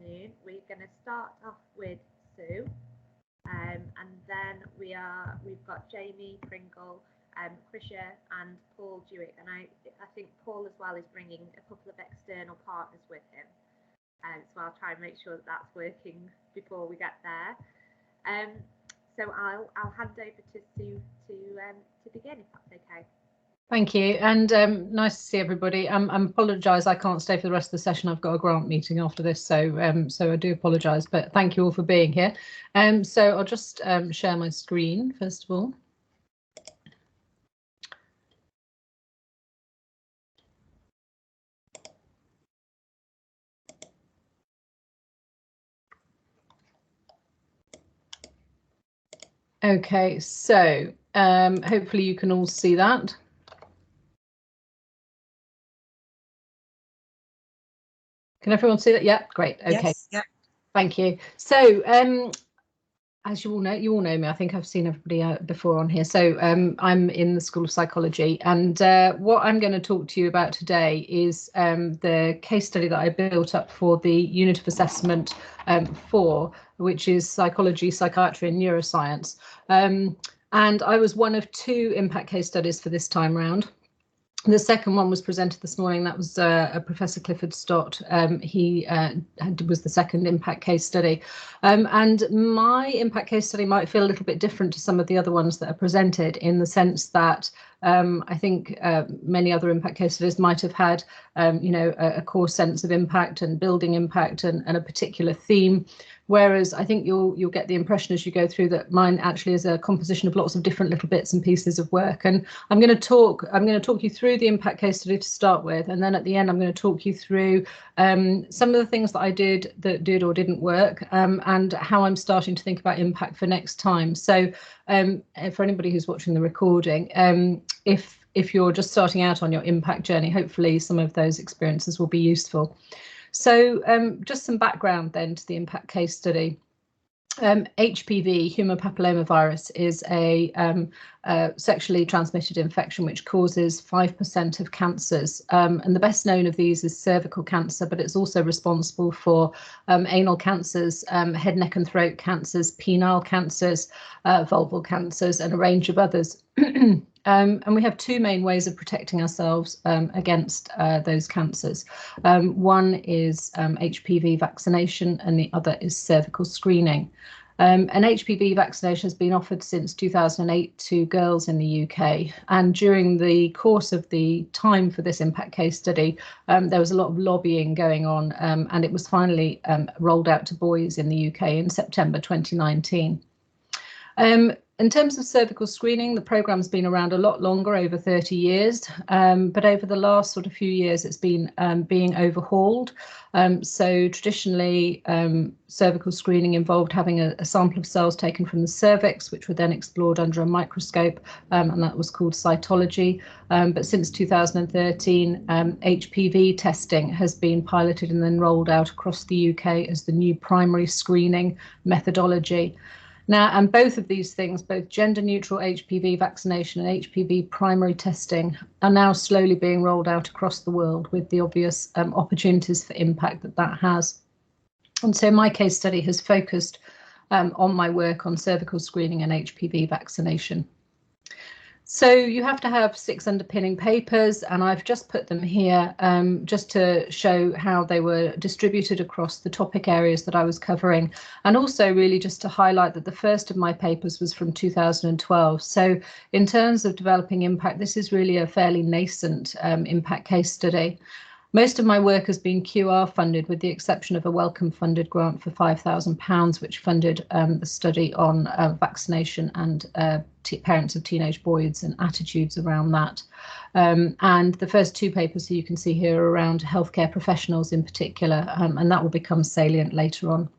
afternoon. We're going to start off with Sue, and then we've got Jamie Pringle, Krysia and Paul Dziedzic, and I think Paul as well is bringing a couple of external partners with him, so I'll try and make sure that that's working before we get there. So I'll hand over to Sue to begin, if that's okay. Thank you, and nice to see everybody. I apologise I can't stay for the rest of the session. I've got a grant meeting after this, so so I do apologise, but thank you all for being here. So I'll just share my screen first of all. Okay, so hopefully you can all see that. Can everyone see that? Yeah, great. Okay. Yes, yeah. Thank you. So as you all know me. I think I've seen everybody before on here. So I'm in the School of Psychology, and what I'm going to talk to you about today is the case study that I built up for the unit of assessment 4, which is psychology, psychiatry and neuroscience. And I was one of 2 impact case studies for this time round. The second one was presented this morning. That was Professor Clifford Stott. He was the second impact case study. And my impact case study might feel a little bit different to some of the other ones that are presented, in the sense that I think many other impact case studies might have had, you know, a core sense of impact and building impact and a particular theme. Whereas I think you'll get the impression as you go through that mine actually is a composition of lots of different little bits and pieces of work. And I'm going to talk you through the impact case study to start with, and then at the end I'm going to talk you through some of the things that I did that did or didn't work, and how I'm starting to think about impact for next time. So for anybody who's watching the recording, if you're just starting out on your impact journey, hopefully some of those experiences will be useful. So just some background then to the impact case study. HPV, human papillomavirus, is a sexually transmitted infection which causes 5% of cancers. And the best known of these is cervical cancer, but it's also responsible for anal cancers, head, neck and throat cancers, penile cancers, vulval cancers, and a range of others. And we have 2 main ways of protecting ourselves against those cancers. One is HPV vaccination, and the other is cervical screening. And HPV vaccination has been offered since 2008 to girls in the UK. And during the course of the time for this impact case study, there was a lot of lobbying going on, and it was finally rolled out to boys in the UK in September 2019. In terms of cervical screening, the program's been around a lot longer, over 30 years, but over the last sort of few years, it's been being overhauled. So traditionally, cervical screening involved having a sample of cells taken from the cervix, which were then explored under a microscope, and that was called cytology. But since 2013, HPV testing has been piloted and then rolled out across the UK as the new primary screening methodology. Now, and both of these things, both gender-neutral HPV vaccination and HPV primary testing, are now slowly being rolled out across the world, with the obvious opportunities for impact that has. And so my case study has focused on my work on cervical screening and HPV vaccination. So you have to have 6 underpinning papers, and I've just put them here just to show how they were distributed across the topic areas that I was covering, and also really just to highlight that the first of my papers was from 2012. So in terms of developing impact, this is really a fairly nascent impact case study. Most of my work has been QR funded, with the exception of a Wellcome funded grant for £5,000, which funded the study on vaccination and parents of teenage boys and attitudes around that. And the first 2 papers that you can see here are around healthcare professionals in particular, and that will become salient later on.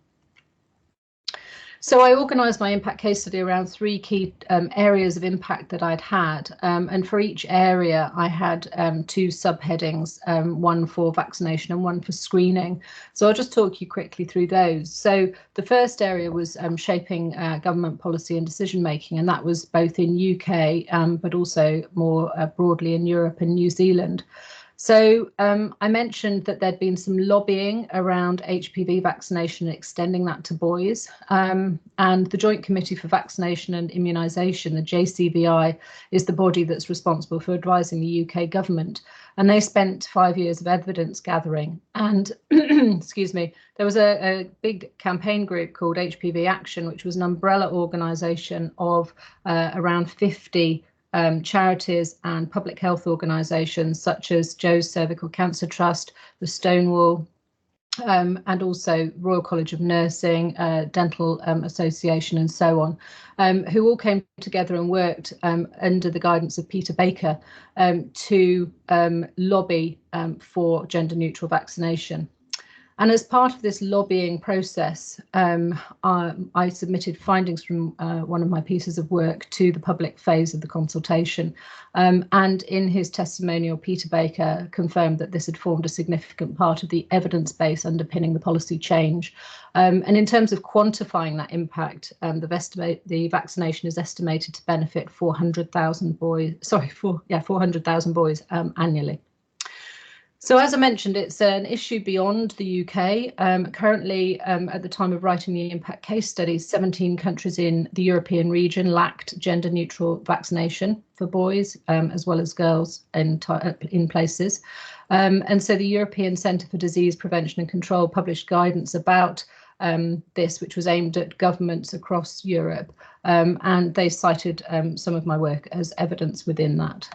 So I organised my impact case study around 3 key areas of impact that I'd had, and for each area I had 2 subheadings, one for vaccination and one for screening. So I'll just talk you quickly through those. So the first area was shaping government policy and decision making, and that was both in UK but also more broadly in Europe and New Zealand. So I mentioned that there'd been some lobbying around HPV vaccination and extending that to boys. And the Joint Committee for Vaccination and Immunisation, the JCVI, is the body that's responsible for advising the UK government. And they spent 5 years of evidence gathering. And excuse me, there was a big campaign group called HPV Action, which was an umbrella organisation of around 50 charities and public health organisations such as Joe's Cervical Cancer Trust, the Stonewall, and also Royal College of Nursing, Dental Association, and so on, who all came together and worked under the guidance of Peter Baker to lobby for gender-neutral vaccination. And as part of this lobbying process, I submitted findings from one of my pieces of work to the public phase of the consultation. And in his testimonial, Peter Baker confirmed that this had formed a significant part of the evidence base underpinning the policy change. And in terms of quantifying that impact, the vaccination is estimated to benefit 400,000 boys, 400,000 boys annually. So as I mentioned, it's an issue beyond the UK. Currently, at the time of writing the impact case studies, 17 countries in the European region lacked gender-neutral vaccination for boys as well as girls in places. And so the European Centre for Disease Prevention and Control published guidance about this, which was aimed at governments across Europe. And they cited some of my work as evidence within that.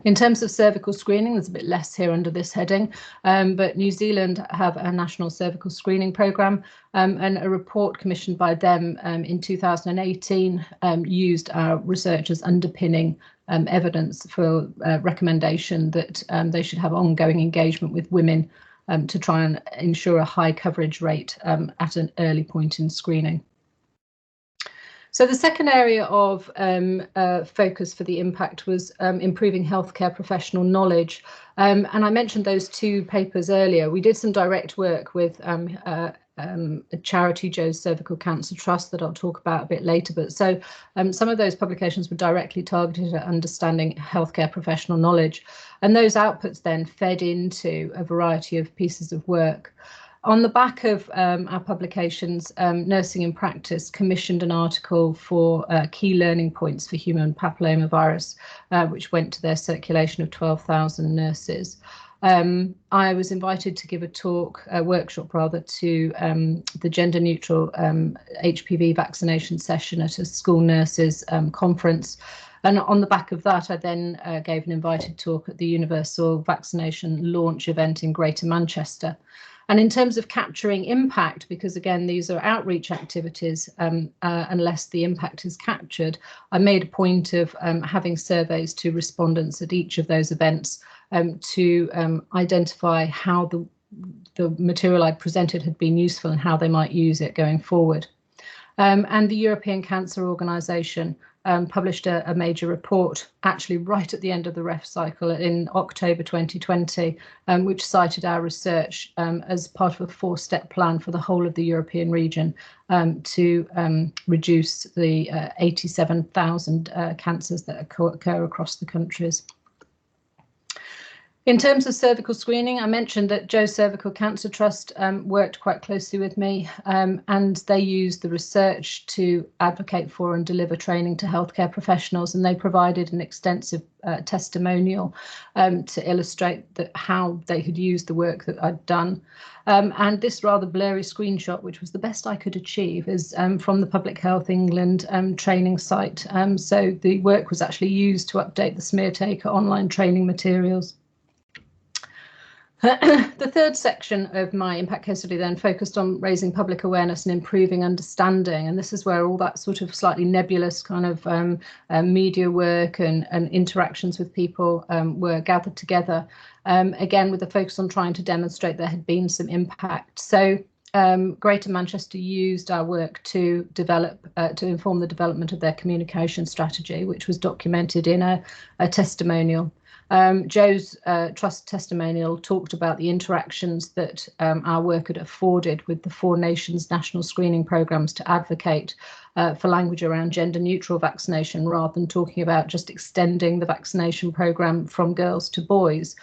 In terms of cervical screening, there's a bit less here under this heading, but New Zealand have a national cervical screening programme, and a report commissioned by them in 2018 used our research as underpinning evidence for recommendation that they should have ongoing engagement with women to try and ensure a high coverage rate at an early point in screening. So the second area of focus for the impact was improving healthcare professional knowledge. And I mentioned those two papers earlier. We did some direct work with a charity, Joe's Cervical Cancer Trust, that I'll talk about a bit later. But so some of those publications were directly targeted at understanding healthcare professional knowledge. And those outputs then fed into a variety of pieces of work. On the back of our publications, Nursing in Practice commissioned an article for key learning points for human papillomavirus, which went to their circulation of 12,000 nurses. I was invited to give a workshop to the gender neutral HPV vaccination session at a school nurses conference. And on the back of that, I then gave an invited talk at the Universal Vaccination launch event in Greater Manchester. And in terms of capturing impact, because again, these are outreach activities, unless the impact is captured, I made a point of having surveys to respondents at each of those events to identify how the material I presented had been useful and how they might use it going forward. And the European Cancer Organisation published a major report actually right at the end of the REF cycle in October 2020, which cited our research as part of a 4-step plan for the whole of the European region to reduce the 87,000 cancers that occur across the countries. In terms of cervical screening, I mentioned that Joe's Cervical Cancer Trust worked quite closely with me, and they used the research to advocate for and deliver training to healthcare professionals, and they provided an extensive testimonial to illustrate how they had used the work that I'd done. And this rather blurry screenshot, which was the best I could achieve, is from the Public Health England training site. So the work was actually used to update the Smear Taker online training materials. The third section of my impact case study then focused on raising public awareness and improving understanding. And this is where all that sort of slightly nebulous kind of media work and interactions with people were gathered together, again, with a focus on trying to demonstrate there had been some impact. So Greater Manchester used our work to inform the development of their communication strategy, which was documented in a testimonial. Joe's trust testimonial talked about the interactions that our work had afforded with the 4 nations' national screening programmes to advocate for language around gender-neutral vaccination, rather than talking about just extending the vaccination programme from girls to boys,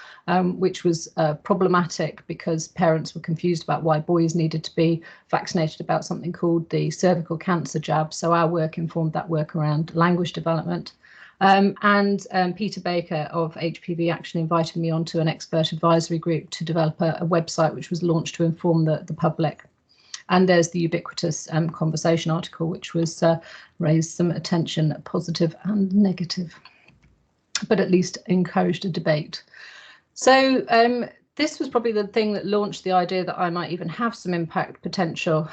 which was problematic because parents were confused about why boys needed to be vaccinated about something called the cervical cancer jab. So our work informed that work around language development. Peter Baker of HPV Action invited me onto an expert advisory group to develop a website which was launched to inform the public. And there's the ubiquitous conversation article, which was raised some attention, positive and negative, but at least encouraged a debate. So this was probably the thing that launched the idea that I might even have some impact potential.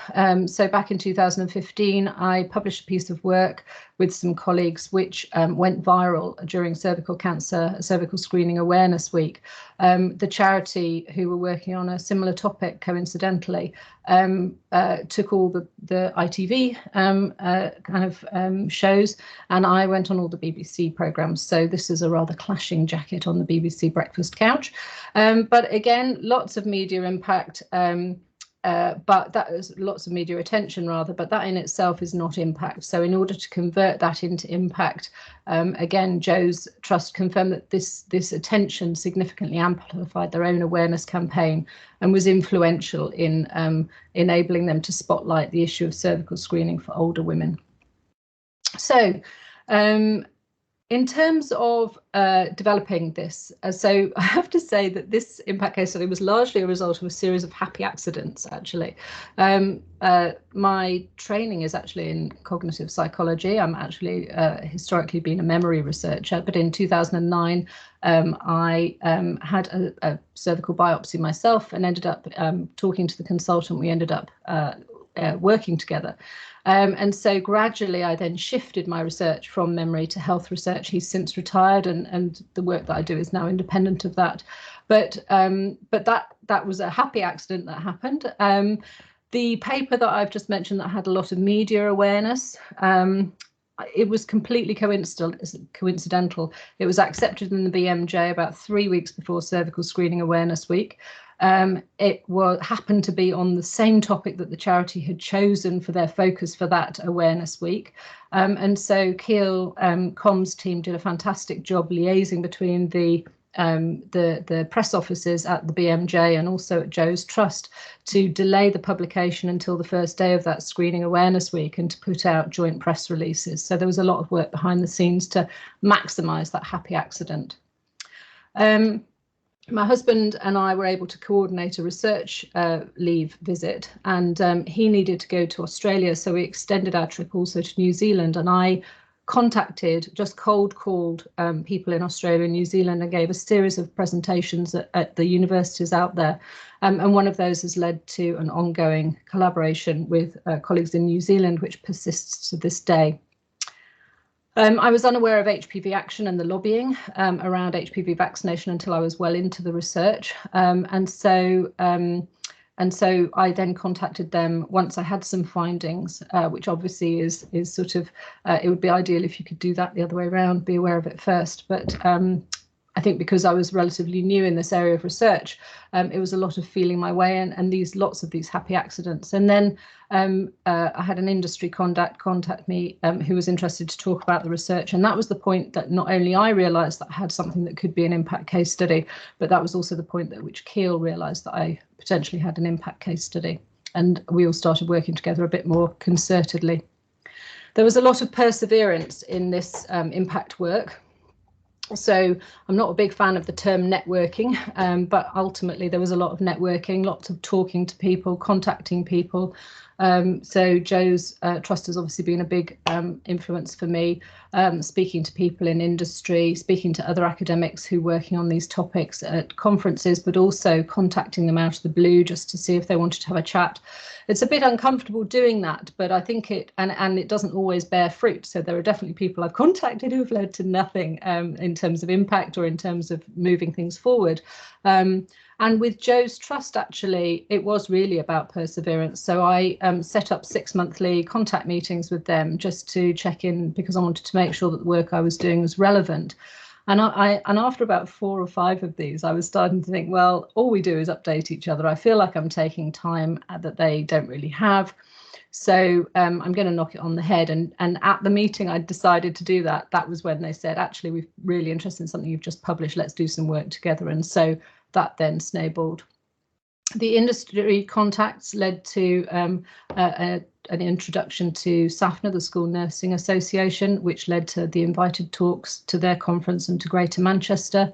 So back in 2015, I published a piece of work with some colleagues which went viral during Cervical Screening Awareness Week. The charity who were working on a similar topic, coincidentally, took all the ITV shows, and I went on all the BBC programmes. So this is a rather clashing jacket on the BBC breakfast couch. But again, lots of media impact. But that is lots of media attention rather, but that in itself is not impact. So in order to convert that into impact, again, Joe's trust confirmed that this attention significantly amplified their own awareness campaign and was influential in enabling them to spotlight the issue of cervical screening for older women. So in terms of developing this, so I have to say that this impact case study was largely a result of a series of happy accidents, actually. My training is actually in cognitive psychology. I'm actually historically been a memory researcher, but in 2009, I had a cervical biopsy myself and ended up talking to the consultant. We ended up working together. And so gradually I then shifted my research from memory to health research. He's since retired, and the work that I do is now independent of that. But that was a happy accident that happened. The paper that I've just mentioned that had a lot of media awareness, it was completely coincidental. It was accepted in the BMJ about 3 weeks before Cervical Screening Awareness Week. It happened to be on the same topic that the charity had chosen for their focus for that awareness week. And so Keele comms team did a fantastic job liaising between the press offices at the BMJ and also at Joe's Trust to delay the publication until the first day of that screening awareness week and to put out joint press releases. So there was a lot of work behind the scenes to maximise that happy accident. My husband and I were able to coordinate a research leave visit, and he needed to go to Australia, so we extended our trip also to New Zealand, and I just cold called people in Australia and New Zealand and gave a series of presentations at the universities out there. And one of those has led to an ongoing collaboration with colleagues in New Zealand, which persists to this day. I was unaware of HPV Action and the lobbying around HPV vaccination until I was well into the research. And so I then contacted them once I had some findings, which obviously is sort of, it would be ideal if you could do that the other way around, be aware of it first. But I think because I was relatively new in this area of research, it was a lot of feeling my way and lots of these happy accidents. And then I had an industry contact me who was interested to talk about the research. And that was the point that not only I realised that I had something that could be an impact case study, but that was also the point at which Keele realised that I potentially had an impact case study. And we all started working together a bit more concertedly. There was a lot of perseverance in this impact work. So I'm not a big fan of the term networking, but ultimately there was a lot of networking, lots of talking to people, contacting people. So Joe's Trust has obviously been a big influence for me, speaking to people in industry, speaking to other academics who are working on these topics at conferences, but also contacting them out of the blue just to see if they wanted to have a chat. It's a bit uncomfortable doing that, but I think it doesn't always bear fruit. So there are definitely people I've contacted who have led to nothing in terms of impact or in terms of moving things forward. And with Joe's Trust, actually, it was really about perseverance. So I set up 6 monthly contact meetings with them just to check in, because I wanted to make sure that the work I was doing was relevant. And and after about 4 or 5 of these, I was starting to think, well, all we do is update each other. I feel like I'm taking time that they don't really have. So I'm going to knock it on the head. And at the meeting, I decided to do that. That was when they said, actually, we're really interested in something you've just published. Let's do some work together. And so that then snowballed. The industry contacts led to an introduction to SAFNA, the School Nursing Association, which led to the invited talks to their conference and to Greater Manchester.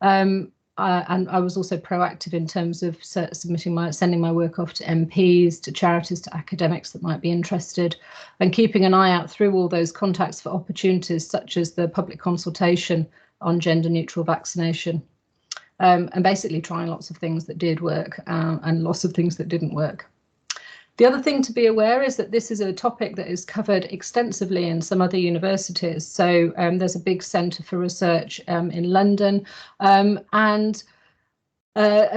And I was also proactive in terms of sending my work off to MPs, to charities, to academics that might be interested, and keeping an eye out through all those contacts for opportunities such as the public consultation on gender neutral vaccination. And basically trying lots of things that did work and lots of things that didn't work. The other thing to be aware is that this is a topic that is covered extensively in some other universities. So there's a big centre for research in London, and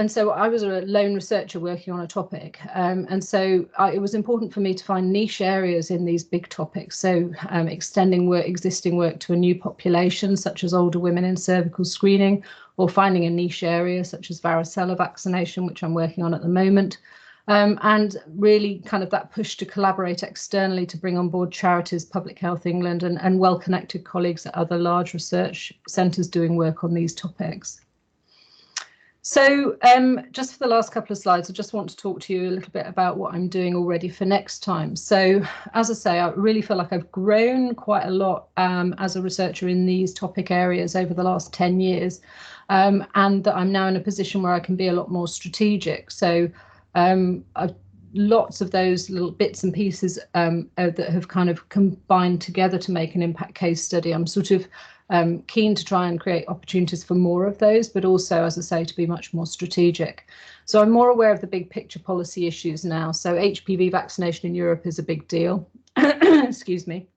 so I was a lone researcher working on a topic, and so it was important for me to find niche areas in these big topics. So extending existing work to a new population, such as older women in cervical screening, or finding a niche area such as varicella vaccination, which I'm working on at the moment. And really kind of that push to collaborate externally to bring on board charities, Public Health England, and well-connected colleagues at other large research centres doing work on these topics. So just for the last couple of slides, I just want to talk to you a little bit about what I'm doing already for next time. So as I say, I really feel like I've grown quite a lot as a researcher in these topic areas over the last 10 years, and that I'm now in a position where I can be a lot more strategic. So lots of those little bits and pieces that have kind of combined together to make an impact case study. I'm sort of keen to try and create opportunities for more of those, but also, as I say, to be much more strategic. So I'm more aware of the big picture policy issues now. So HPV vaccination in Europe is a big deal. Excuse me.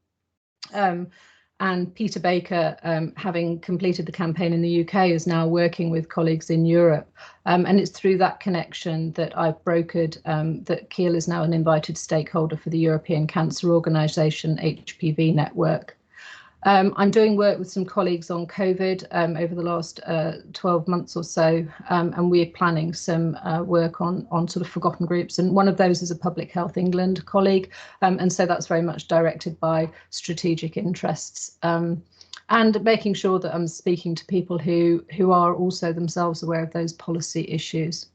And Peter Baker, having completed the campaign in the UK, is now working with colleagues in Europe. And it's through that connection that I've brokered that Keele is now an invited stakeholder for the European Cancer Organisation HPV network. I'm doing work with some colleagues on COVID over the last 12 months or so, and we're planning some work on sort of forgotten groups. And one of those is a Public Health England colleague, and so that's very much directed by strategic interests, and making sure that I'm speaking to people who are also themselves aware of those policy issues.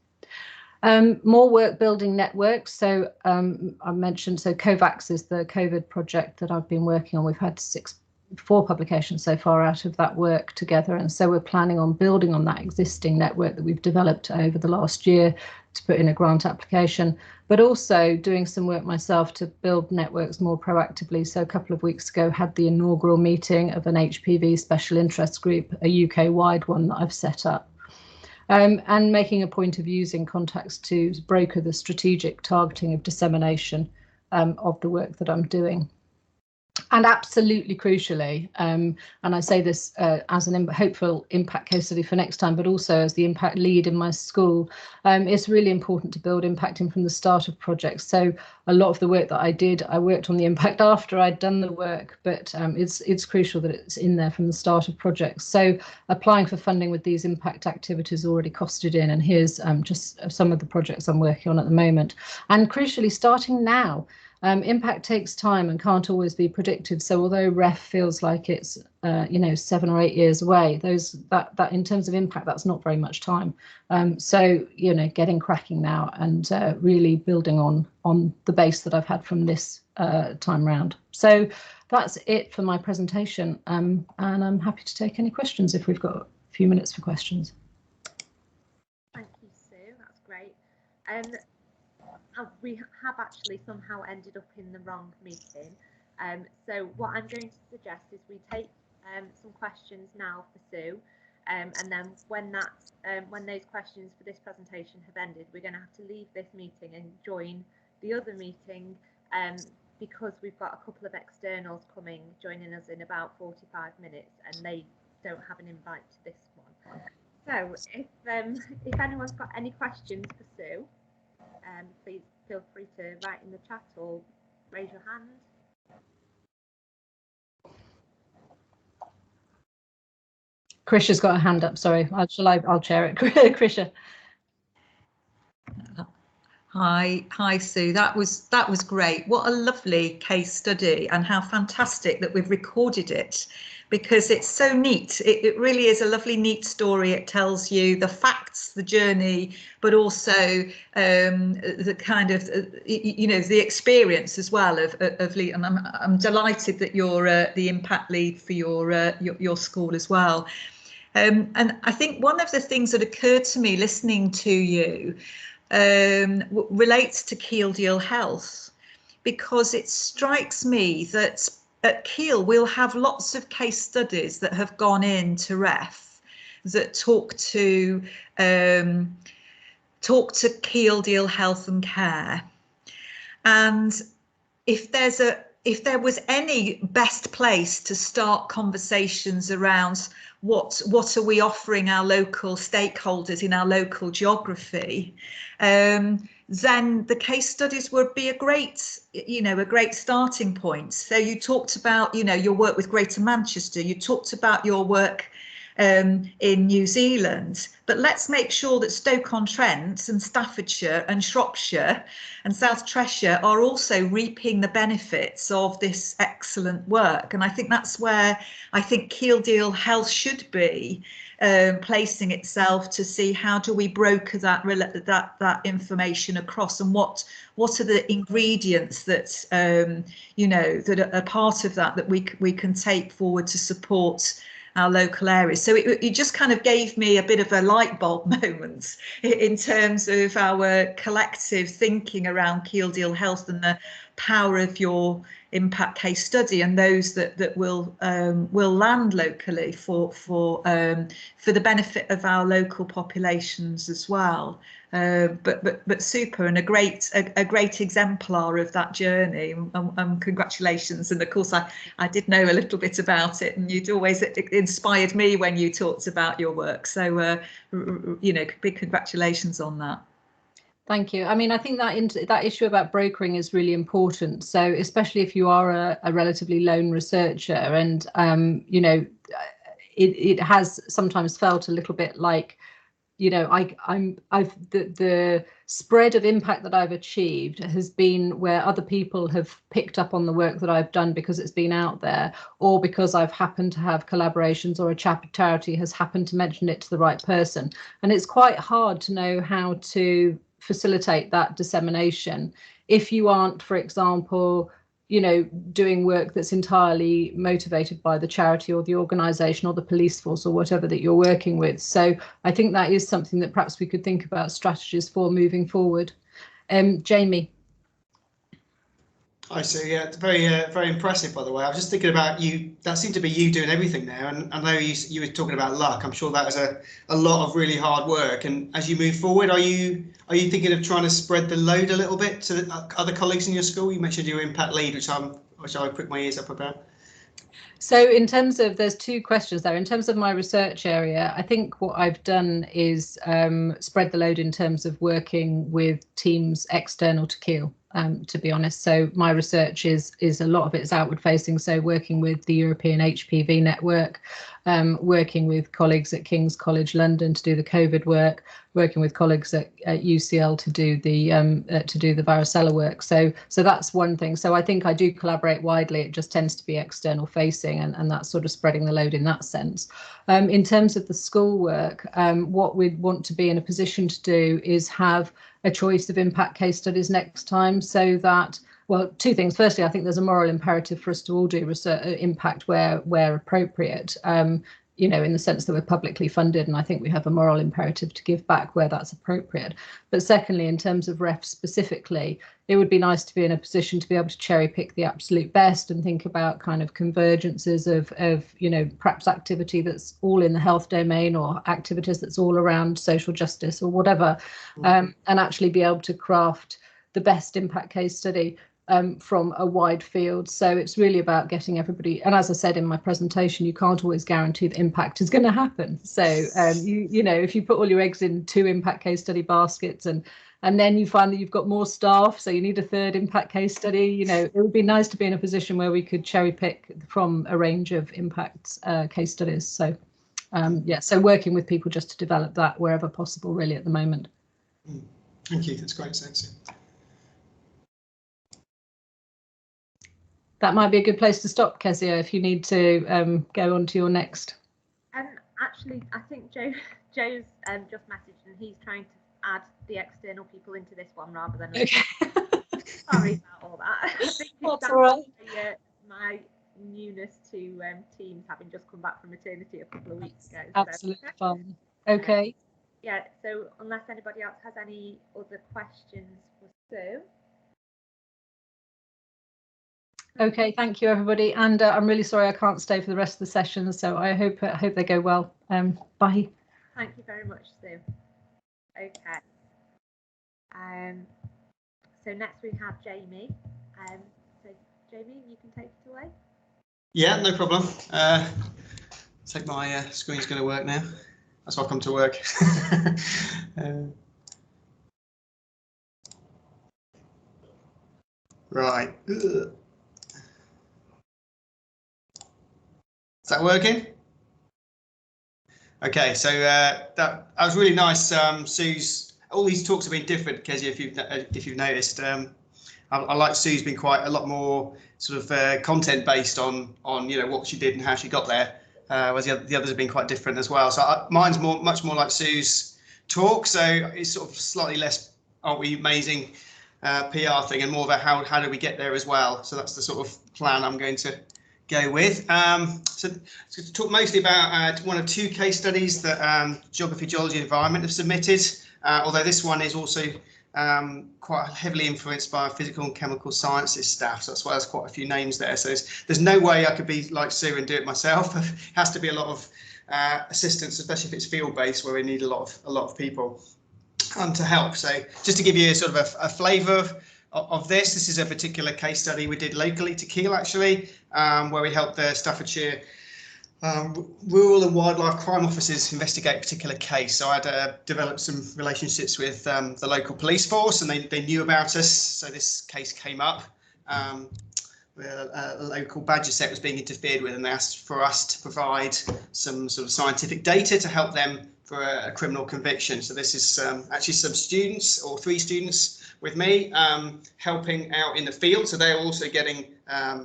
More work building networks. So I mentioned, so COVAX is the COVID project that I've been working on. We've had 4 publications so far out of that work together, and so we're planning on building on that existing network that we've developed over the last year to put in a grant application, but also doing some work myself to build networks more proactively. So a couple of weeks ago had the inaugural meeting of an HPV special interest group, a UK-wide one that I've set up, and making a point of using contacts to broker the strategic targeting of dissemination of the work that I'm doing. And absolutely crucially, and I say this as an hopeful impact case study for next time, but also as the impact lead in my school, it's really important to build impact in from the start of projects. So a lot of the work that I did, I worked on the impact after I'd done the work, but it's crucial that it's in there from the start of projects. So applying for funding with these impact activities already costed in, and here's just some of the projects I'm working on at the moment. And crucially, starting now. Impact takes time and can't always be predicted. So although REF feels like it's 7 or 8 years away, that in terms of impact, that's not very much time. So getting cracking now and really building on the base that I've had from this time round. So that's it for my presentation, and I'm happy to take any questions if we've got a few minutes for questions. Thank you, Sue. That's great. We have actually somehow ended up in the wrong meeting. So what I'm going to suggest is we take some questions now for Sue, and then when those questions for this presentation have ended, we're going to have to leave this meeting and join the other meeting, because we've got a couple of externals joining us in about 45 minutes, and they don't have an invite to this one. So if anyone's got any questions for Sue, please feel free to write in the chat or raise your hand. Krysia's got a hand up. Sorry, I'll chair it. Krysia. Hi Sue, that was great. What a lovely case study, and how fantastic that we've recorded it, because it's so neat. It really is a lovely, neat story. It tells you the facts, the journey, but also the kind of the experience as well of lead. And I'm delighted that you're the impact lead for your school as well. And I think one of the things that occurred to me listening to you relates to Keele Health, because it strikes me that at Keele we'll have lots of case studies that have gone into REF that talk to Keele Health and Care. And if there was any best place to start conversations around what are we offering our local stakeholders in our local geography, then the case studies would be a great starting point. So you talked about, your work with Greater Manchester, you talked about your work in New Zealand, but let's make sure that Stoke-on-Trent and Staffordshire and Shropshire and South Cheshire are also reaping the benefits of this excellent work. And I think that's where I think Keele Health should be placing itself, to see how do we broker that information across, and what are the ingredients that that are part of that we can take forward to support our local areas. So it just kind of gave me a bit of a light bulb moment in terms of our collective thinking around Keele Health and the power of your impact case study, and those that will land locally for the benefit of our local populations as well. But super, and a great exemplar of that journey, and congratulations. And of course I did know a little bit about it, and you'd always inspired me when you talked about your work, so big congratulations on that. Thank you. I mean, I think that issue about brokering is really important. So especially if you are a relatively lone researcher, and it has sometimes felt a little bit like, the spread of impact that I've achieved has been where other people have picked up on the work that I've done because it's been out there, or because I've happened to have collaborations, or a charity has happened to mention it to the right person. And it's quite hard to know how to facilitate that dissemination if you aren't, for example, doing work that's entirely motivated by the charity or the organisation or the police force or whatever that you're working with. So I think that is something that perhaps we could think about strategies for moving forward. Jamie. Hi, Sue. Yeah, very impressive, by the way. I was just thinking about you. That seemed to be you doing everything there, and I know you were talking about luck. I'm sure that was a lot of really hard work. And as you move forward, are you thinking of trying to spread the load a little bit to other colleagues in your school? You mentioned your impact lead, which I prick my ears up about. So in terms of, there's two questions there. In terms of my research area, I think what I've done is spread the load in terms of working with teams external to Keele, to be honest. So my research is a lot of it is outward facing. So working with the European HPV network, working with colleagues at King's College London to do the COVID work, working with colleagues at UCL to do the varicella work. So that's one thing. So I think I do collaborate widely. It just tends to be external facing, and that's sort of spreading the load in that sense. In terms of the school work, what we'd want to be in a position to do is have a choice of impact case studies next time, so that, well, two things. Firstly, I think there's a moral imperative for us to all do research impact where appropriate, in the sense that we're publicly funded, and I think we have a moral imperative to give back where that's appropriate. But secondly, in terms of REF specifically, it would be nice to be in a position to be able to cherry pick the absolute best and think about kind of convergences of perhaps activity that's all in the health domain, or activities that's all around social justice or whatever, and actually be able to craft the best impact case study from a wide field. So it's really about getting everybody, and as I said in my presentation, you can't always guarantee that impact is going to happen. So if you put all your eggs in 2 impact case study baskets, and then you find that you've got more staff, so you need a 3rd impact case study, it would be nice to be in a position where we could cherry pick from a range of impact case studies. So yeah, so working with people just to develop that wherever possible, really, at the moment. Thank you. That's great, thanks. That might be a good place to stop, Kezia, if you need to go on to your next. Actually, I think Joe's just messaged and he's trying to add the external people into this one rather than. Okay. Sorry about all that. I think That's all right. My newness to Teams, having just come back from maternity a couple of weeks ago. Absolutely fine. Okay. Yeah. So unless anybody else has any other questions for Sue. Okay, thank you, everybody, and I'm really sorry I can't stay for the rest of the session, so I hope they go well. Bye. Thank you very much, Sue. Okay. So next we have Jamie. So Jamie, you can take it away. Yeah, no problem. Take my screen's going to work now. That's why I come to work. Right. Is that working? Okay, so that was really nice. Sue's, all these talks have been different, Kezia, if you've noticed. I like Sue's been quite a lot more sort of content based on what she did and how she got there, whereas the others have been quite different as well. So mine's much more like Sue's talk, so it's sort of slightly less aren't we amazing PR thing and more about how do we get there as well. So that's the sort of plan I'm going to go with. So to talk mostly about one of two case studies that Geography, Geology and Environment have submitted, although this one is also quite heavily influenced by physical and chemical sciences staff, so that's why there's quite a few names there. So there's no way I could be like Sue and do it myself. It has to be a lot of assistance, especially if it's field-based, where we need a lot of people to help. So just to give you a sort of a flavour of this is a particular case study we did locally to Keele, actually, where we helped the Staffordshire rural and wildlife crime officers investigate a particular case. So I'd developed some relationships with the local police force, and they knew about us. So this case came up. A local badger set was being interfered with, and they asked for us to provide some sort of scientific data to help them for a criminal conviction. So this is actually some students, or 3 students with me, helping out in the field. So they're also getting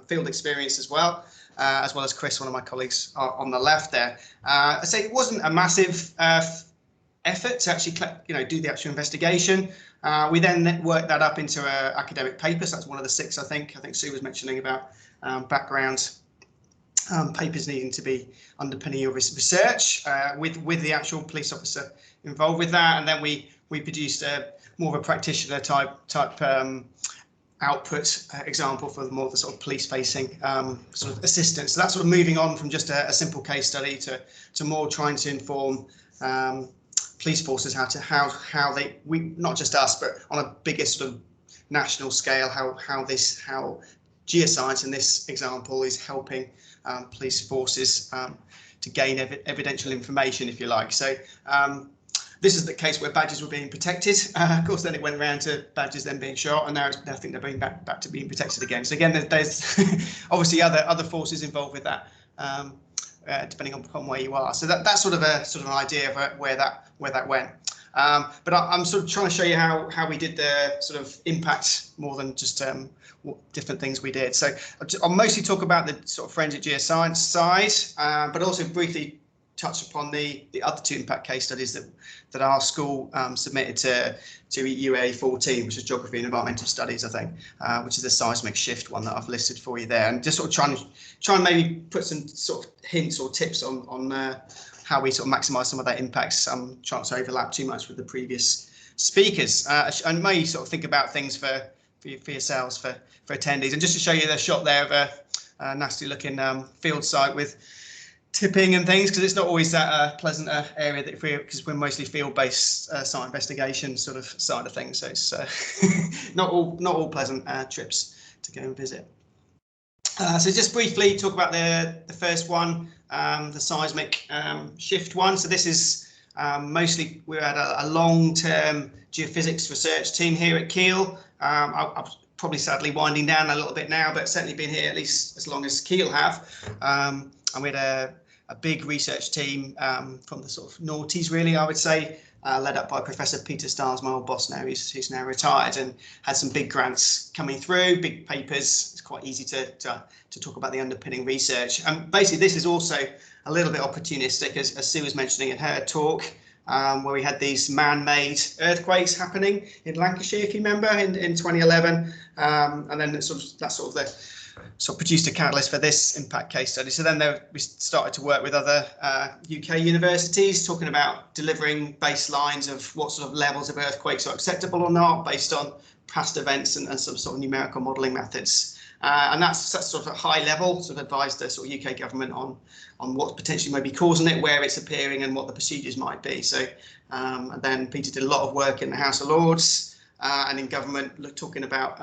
field experience as well as Chris, one of my colleagues on the left there. I say it wasn't a massive effort to actually do the actual investigation. We then worked that up into an academic paper. So that's one of the 6, I think Sue was mentioning about background papers needing to be underpinning your research with the actual police officer involved with that. And then we produced more of a practitioner type output example for more of the sort of police facing sort of assistance. So that's sort of moving on from just a simple case study to more trying to inform police forces how they not just us, but on a bigger sort of national scale, how geoscience in this example is helping police forces to gain evidential information, if you like. So this is the case where badgers were being protected. Of course, then it went around to badgers then being shot, and now I think they're being back to being protected again. So again, there's obviously other forces involved with that, depending upon where you are. So that's sort of an idea of where that went. But I'm sort of trying to show you how we did the sort of impact more than just what different things we did. So I'll mostly talk about the sort of forensic geoscience side, but also briefly touch upon the other 2 impact case studies that our school submitted to UA 14, which is Geography and Environmental Studies, I think, which is the seismic shift one that I've listed for you there, and just sort of try and maybe put some sort of hints or tips on how we sort of maximise some of that impacts. Trying to overlap too much with the previous speakers, and may sort of think about things for yourselves, for attendees, and just to show you the shot there of a nasty looking field site with tipping and things, because it's not always that pleasant area because we're mostly field-based site investigation sort of side of things. So it's not all pleasant trips to go and visit. So just briefly talk about the first one, the seismic shift one. So this is mostly we're at a long-term geophysics research team here at Keele. I'm probably sadly winding down a little bit now, but certainly been here at least as long as Keele have. And we had a big research team from the sort of noughties, really, I would say, led up by Professor Peter Starnes, my old boss now, who's now retired, and had some big grants coming through, big papers. It's quite easy to talk about the underpinning research. And basically, this is also a little bit opportunistic, as Sue was mentioning in her talk, where we had these man-made earthquakes happening in Lancashire, if you remember, in 2011, and then that produced a catalyst for this impact case study. So then we started to work with other UK universities, talking about delivering baselines of what sort of levels of earthquakes are acceptable or not, based on past events and some sort of numerical modelling methods. And that's sort of a high level, sort of advised the sort of UK government on what potentially may be causing it, where it's appearing, and what the procedures might be. So, and then Peter did a lot of work in the House of Lords and in government, talking about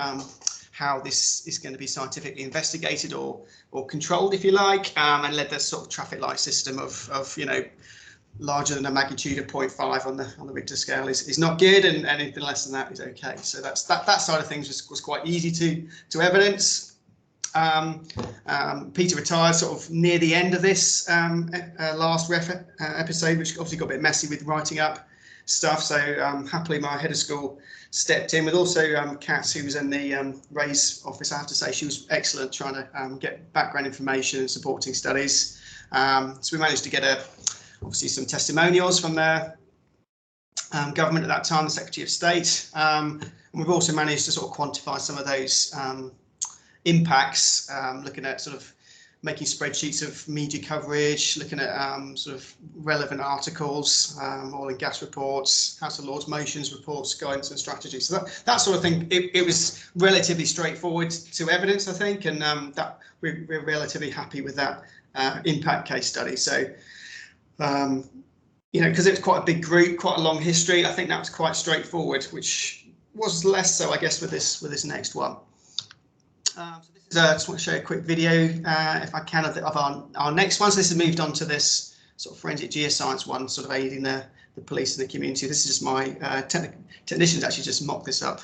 how this is going to be scientifically investigated or controlled, if you like, and led the sort of traffic light system of larger than a magnitude of 0.5 on the Richter scale is not good, and anything less than that is okay. So that side of things was quite easy to evidence. Peter retired sort of near the end of this last episode, which obviously got a bit messy with writing up stuff. So happily, my head of school stepped in with also Kat, who was in the RAISE office. I have to say she was excellent trying to get background information and supporting studies. So we managed to get obviously some testimonials from the government at that time, the Secretary of State. And we've also managed to sort of quantify some of those impacts, looking at sort of making spreadsheets of media coverage, looking at sort of relevant articles, oil and gas reports, House of Lords motions reports, guidance and strategy. So that sort of thing, it was relatively straightforward to evidence, I think, and that we're relatively happy with that impact case study. So, because it was quite a big group, quite a long history, I think that was quite straightforward, which was less so, I guess, with this next one. So this is, I just want to show a quick video, if I can, of our next one. So this has moved on to this sort of forensic geoscience one, sort of aiding the police and the community. This is just my technicians actually just mocked this up.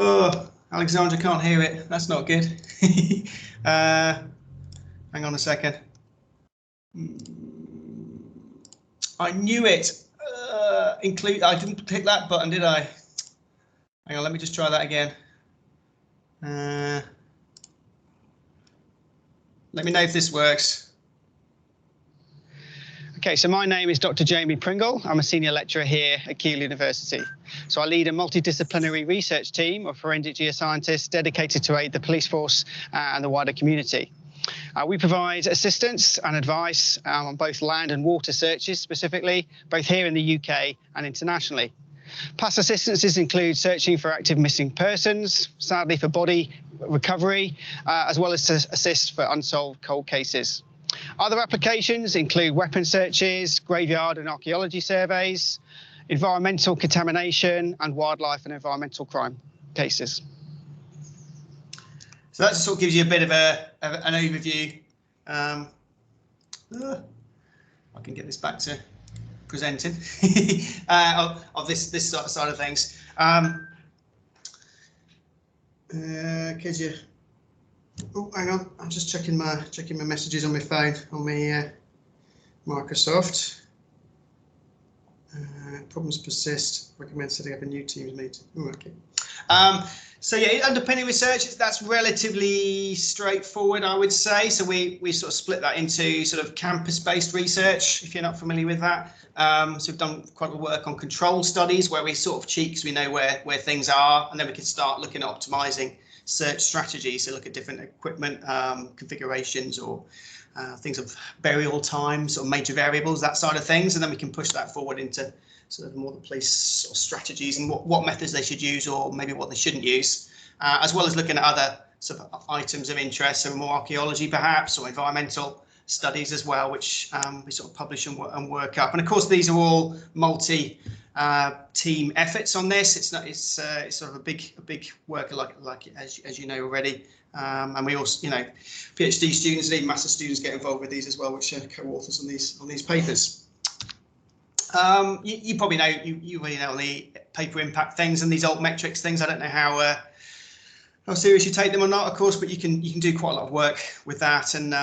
Oh, Alexandra can't hear it. That's not good. Hang on a second. I knew it. I didn't click that button, did I? Hang on, let me just try that again. Let me know if this works. Okay, so my name is Dr. Jamie Pringle. I'm a senior lecturer here at Keele University. So I lead a multidisciplinary research team of forensic geoscientists dedicated to aid the police force and the wider community. We provide assistance and advice on both land and water searches, specifically, both here in the UK and internationally. Past assistances include searching for active missing persons, sadly for body recovery, as well as to assist for unsolved cold cases. Other applications include weapon searches, graveyard and archaeology surveys, environmental contamination, and wildlife and environmental crime cases. So that sort of gives you a bit of an overview. I can get this back to presenting of this side of things. Oh, hang on, I'm just checking my messages on my phone on my Microsoft. Problems persist. Recommend setting up a new Teams meeting. Ooh, okay. So yeah, underpinning research, that's relatively straightforward, I would say. So we sort of split that into sort of campus-based research, if you're not familiar with that. So we've done quite a lot of work on control studies where we sort of cheat because we know where things are, and then we can start looking at optimizing search strategies to look at different equipment configurations or things of burial times or major variables, that side of things, and then we can push that forward into sort of more the police sort of strategies and what methods they should use or maybe what they shouldn't use, as well as looking at other sort of items of interest, so more archaeology perhaps, or environmental studies as well, which we sort of publish and work up. And of course, these are all multi team efforts on this. It's sort of a big work, like as you know already. And we also, you know, PhD students and even master's students get involved with these as well, which are co-authors on these papers. You probably know, you really know the paper impact things and these alt metrics things. I don't know how serious you take them or not, of course, but you can do quite a lot of work with that. And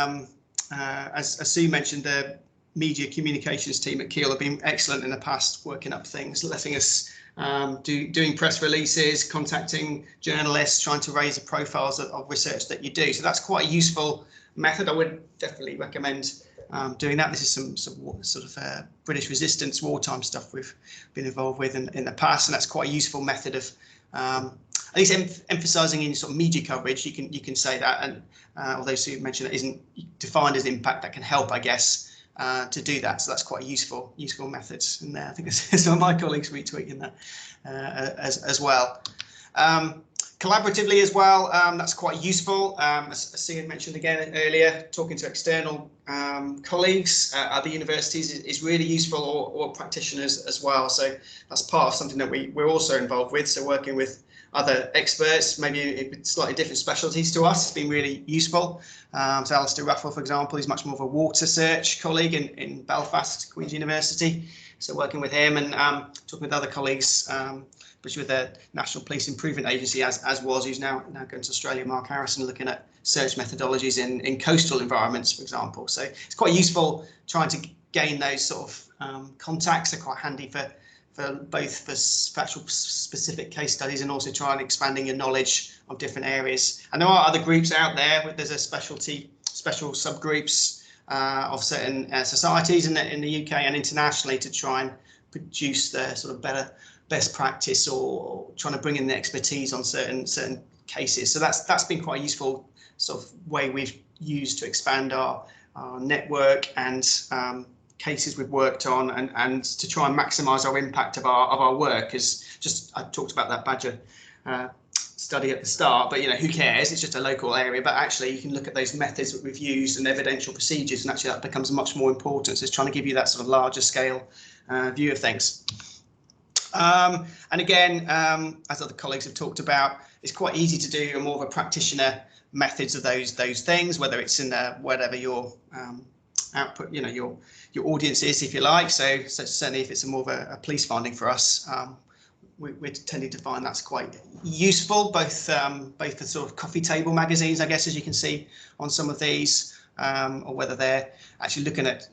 as Sue mentioned, the media communications team at Keele have been excellent in the past, working up things, letting us doing press releases, contacting journalists, trying to raise the profiles of research that you do. So that's quite a useful method. I would definitely recommend doing that. This is some sort of British resistance wartime stuff we've been involved with in the past, and that's quite a useful method of at least emphasising in sort of media coverage. You can say that, and although Sue mentioned it isn't defined as impact, that can help, I guess, to do that. So that's quite a useful methods in there. I think some of my colleagues retweeting that as well. Collaboratively as well, that's quite useful. As Sue mentioned again earlier, talking to external colleagues at other universities is really useful, or practitioners as well. So that's part of something that we're also involved with. So working with other experts, maybe slightly different specialties to us, has been really useful. So Alistair Ruffle, for example, is much more of a water search colleague in Belfast, Queen's University. So working with him and talking with other colleagues, especially with the National Police Improvement Agency, as was, who's now going to Australia, Mark Harrison, looking at search methodologies in coastal environments, for example. So it's quite useful trying to gain those sort of contacts. They're quite handy for both for actual specific case studies and also trying expanding your knowledge of different areas. And there are other groups out there. There's a special subgroups of certain societies in the UK and internationally to try and produce the sort of best practice or trying to bring in the expertise on certain cases. So that's been quite a useful sort of way we've used to expand our network and cases we've worked on and to try and maximise our impact of our work. As I talked about that Badger study at the start, but you know, who cares? It's just a local area, but actually you can look at those methods that we've used and evidential procedures, and actually that becomes much more important. So it's trying to give you that sort of larger scale view of things. And again, as other colleagues have talked about, it's quite easy to do more of a practitioner methods of those things, whether it's in whatever your output, you know, your audience is, if you like. So certainly if it's more of a police finding for us, we're tending to find that's quite useful, both for sort of coffee table magazines, I guess, as you can see on some of these, or whether they're actually looking at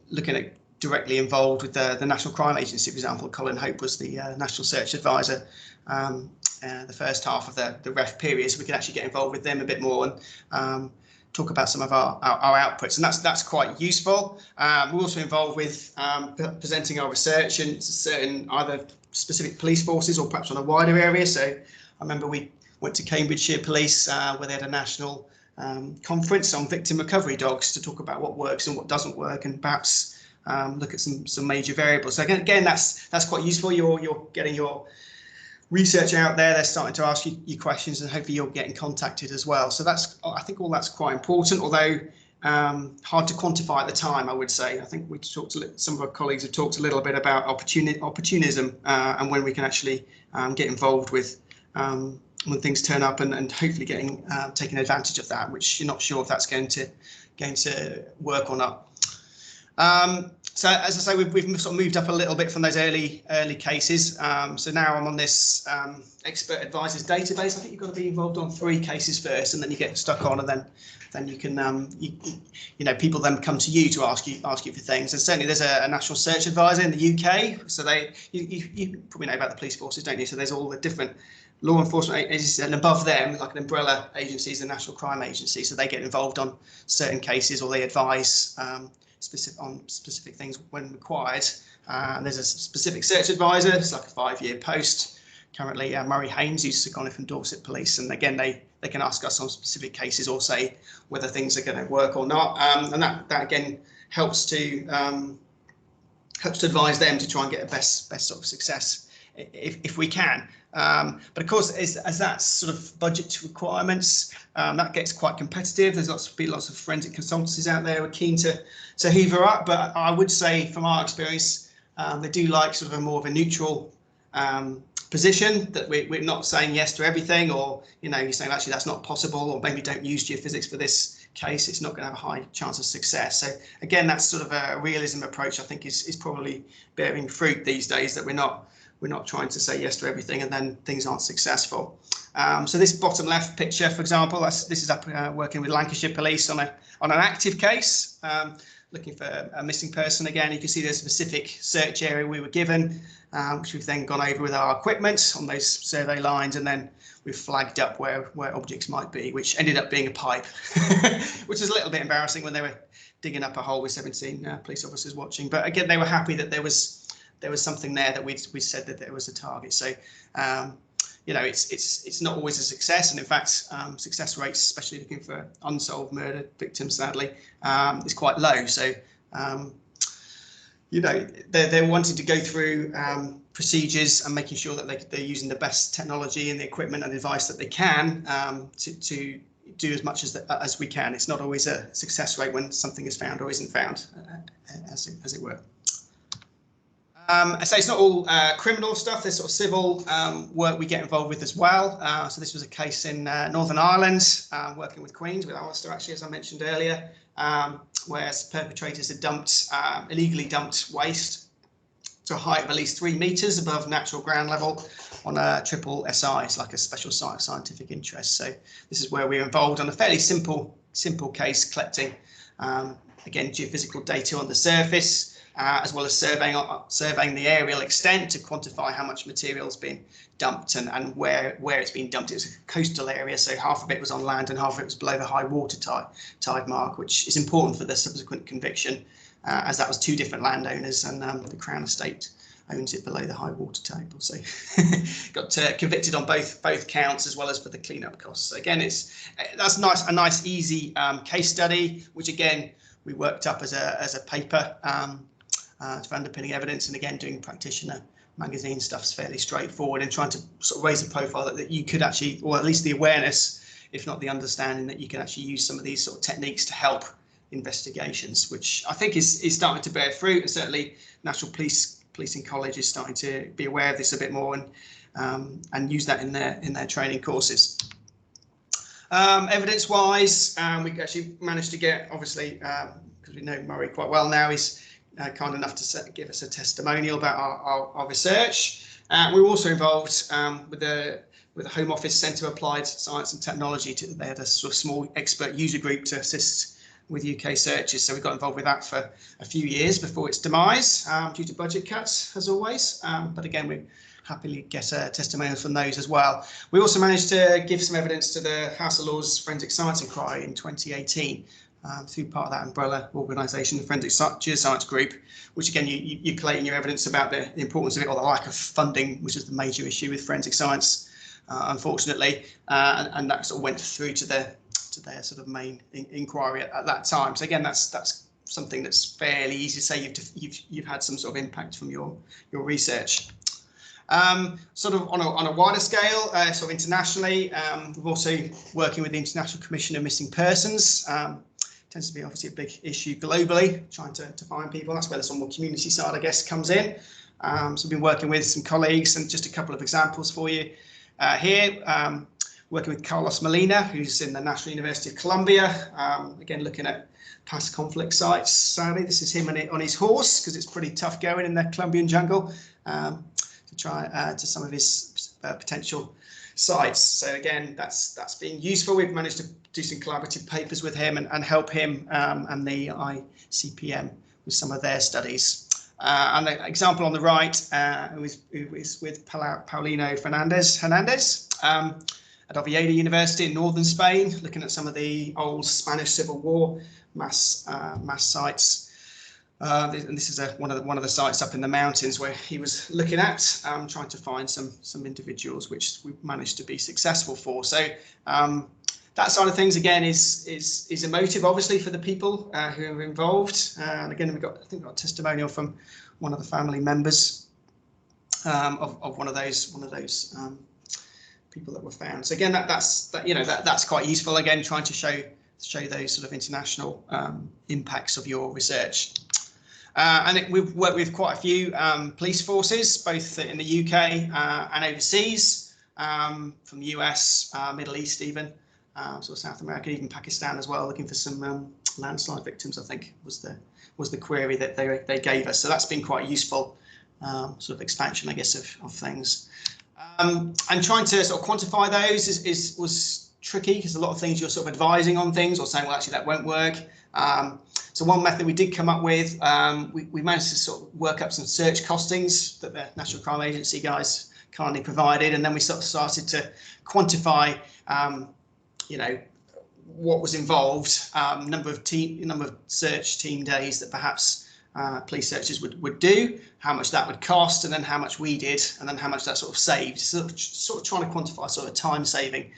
directly involved with the National Crime Agency, for example. Colin Hope was the National Search Advisor the first half of the REF period, so we can actually get involved with them a bit more and talk about some of our outputs, and that's quite useful. We're also involved with presenting our research in certain either specific police forces or perhaps on a wider area. So I remember we went to Cambridgeshire Police where they had a national conference on victim recovery dogs to talk about what works and what doesn't work, and perhaps look at some major variables. So again, that's quite useful. You're getting your research out there, they're starting to ask you questions, and hopefully you're getting contacted as well. So I think all that's quite important, although hard to quantify at the time, I would say. I think some of our colleagues have talked a little bit about opportunism and when we can actually get involved with when things turn up and hopefully taking advantage of that, which you're not sure if that's going to work or not. So as I say, we've sort of moved up a little bit from those early cases. So now I'm on this expert advisors database. I think you've got to be involved on 3 cases first, and then you get stuck on, and then you can you know, people then come to you to ask you for things. And certainly there's a national search advisor in the UK. So you probably know about the police forces, don't you? So there's all the different law enforcement agencies, and above them, like an umbrella agency, is the National Crime Agency. So they get involved on certain cases, or they advise specific things when required. And there's a specific search advisor. It's like a 5-year post currently Murray Haynes, who's gone from Dorset Police, and again they can ask us on specific cases or say whether things are going to work or not, and that again helps to advise them to try and get a best sort of success if we can. But of course, as that's sort of budget requirements, that gets quite competitive. There's lots of forensic consultancies out there who are keen to hoover up, but I would say from our experience, they do like sort of a more of a neutral position, that we're not saying yes to everything, or you're saying actually that's not possible, or maybe don't use geophysics for this case, it's not going to have a high chance of success. So again, that's sort of a realism approach I think is probably bearing fruit these days, that we're not trying to say yes to everything and then things aren't successful. So this bottom left picture, for example, this is up working with Lancashire Police on an active case, looking for a missing person. Again, you can see there's a specific search area we were given, which we've then gone over with our equipment on those survey lines, and then we've flagged up where objects might be, which ended up being a pipe, which is a little bit embarrassing when they were digging up a hole with 17 police officers watching. But again, they were happy that there was something there, that we said that there was a target. So it's not always a success, and in fact success rates, especially looking for unsolved murder victims, sadly, is quite low. So they're wanting to go through procedures and making sure that they're using the best technology and the equipment and advice that they can to do as much as we can. It's not always a success rate when something is found or isn't found, as it were. I say it's not all criminal stuff. There's sort of civil work we get involved with as well. So this was a case in Northern Ireland, working with Queens, with Alistair, actually, as I mentioned earlier, where perpetrators had illegally dumped waste to a height of at least 3 meters above natural ground level on a triple SI. It's like a special site of scientific interest. So this is where we're involved on a fairly simple case, collecting again geophysical data on the surface, as well as surveying the aerial extent to quantify how much material has been dumped and where it's been dumped. It was a coastal area, so half of it was on land and half of it was below the high water tide mark, which is important for the subsequent conviction, as that was 2 different landowners, and the Crown Estate owns it below the high water table. So got convicted on both counts, as well as for the cleanup costs. So again, that's a nice easy case study, which again we worked up as a paper for underpinning evidence, and again doing practitioner magazine stuff's fairly straightforward, and trying to sort of raise the profile that you could actually, or at least the awareness, if not the understanding, that you can actually use some of these sort of techniques to help investigations, which I think is starting to bear fruit, and certainly National Policing College is starting to be aware of this a bit more and use that in their training courses. Evidence-wise, we actually managed to get, obviously, because we know Murray quite well now, he's kind enough to give us a testimonial about our research. We were also involved with the Home Office Centre of Applied Science and Technology. They had a sort of small expert user group to assist with UK searches, so we got involved with that for a few years before its demise, due to budget cuts, as always. But again, we happily get testimonials from those as well. We also managed to give some evidence to the House of Lords Forensic Science Inquiry in 2018. Through part of that umbrella organisation, the Forensic Geoscience Group, which again you collating your evidence about the importance of it, or the lack of funding, which is the major issue with forensic science, unfortunately, and that sort of went through to their sort of main inquiry at that time. So again, that's something that's fairly easy to say you've had some sort of impact from your research. Sort of on a wider scale, sort of internationally, we're also working with the International Commission of Missing Persons. Tends to be obviously a big issue globally, trying to find people. That's where the sort of more community side, I guess, comes in. So we've been working with some colleagues, and just a couple of examples for you here. Working with Carlos Molina, who's in the National University of Colombia, again looking at past conflict sites. Sadly, this is him on his horse, because it's pretty tough going in the Colombian jungle, to try to some of his potential sites. So again, that's been useful. We've managed to do some collaborative papers with him and help him and the ICPM with some of their studies. And the example on the right was with Paulino Hernandez at Oviedo University in northern Spain, looking at some of the old Spanish Civil War mass sites And this is one of the sites up in the mountains where he was looking at, trying to find some individuals, which we managed to be successful for. So that side of things again is emotive, obviously, for the people who are involved. And again, I think we got a testimonial from one of the family members of one of those people that were found. So again, that's quite useful. Again, trying to show those sort of international impacts of your research. And we've worked with quite a few police forces, both in the UK and overseas, from the US, Middle East, even sort of South America, even Pakistan as well, looking for some landslide victims, I think was the query that they gave us. So that's been quite useful sort of expansion, I guess, of things. And trying to sort of quantify those was tricky, because a lot of things you're sort of advising on things or saying, well, actually that won't work. So one method we did come up with, we managed to sort of work up some search costings that the National Crime Agency guys kindly provided, and then we sort of started to quantify, what was involved, number of search team days that perhaps police searchers would do, how much that would cost, and then how much we did, and then how much that sort of saved. Sort of trying to quantify sort of time saving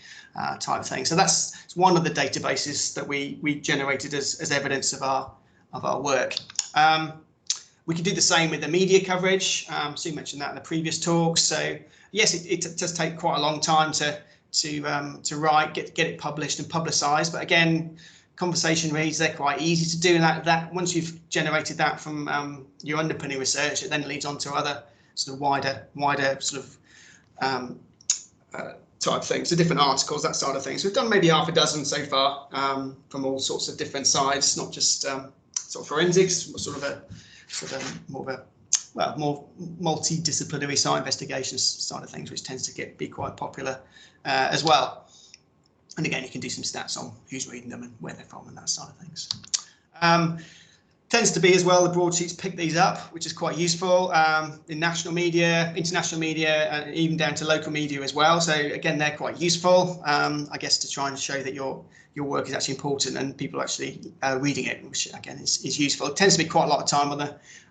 type thing. So that's one of the databases that we generated as evidence of our work. We could do the same with the media coverage. Sue mentioned that in the previous talk. So yes, it does take quite a long time to write, get it published and publicised. But again, conversation reads, they're quite easy to do. And that once you've generated that from your underpinning research, it then leads on to other sort of wider sort of type things, so different articles, that side of things. We've done maybe half a dozen so far from all sorts of different sides, not just sort of forensics, sort of more multidisciplinary side investigations side of things, which tends to be quite popular as well. And again, you can do some stats on who's reading them and where they're from and that side of things. Tends to be as well, the broadsheets pick these up, which is quite useful in national media, international media, and even down to local media as well. So again, they're quite useful, I guess, to try and show that your work is actually important and people are actually reading it, which again is useful. It tends to be quite a lot of time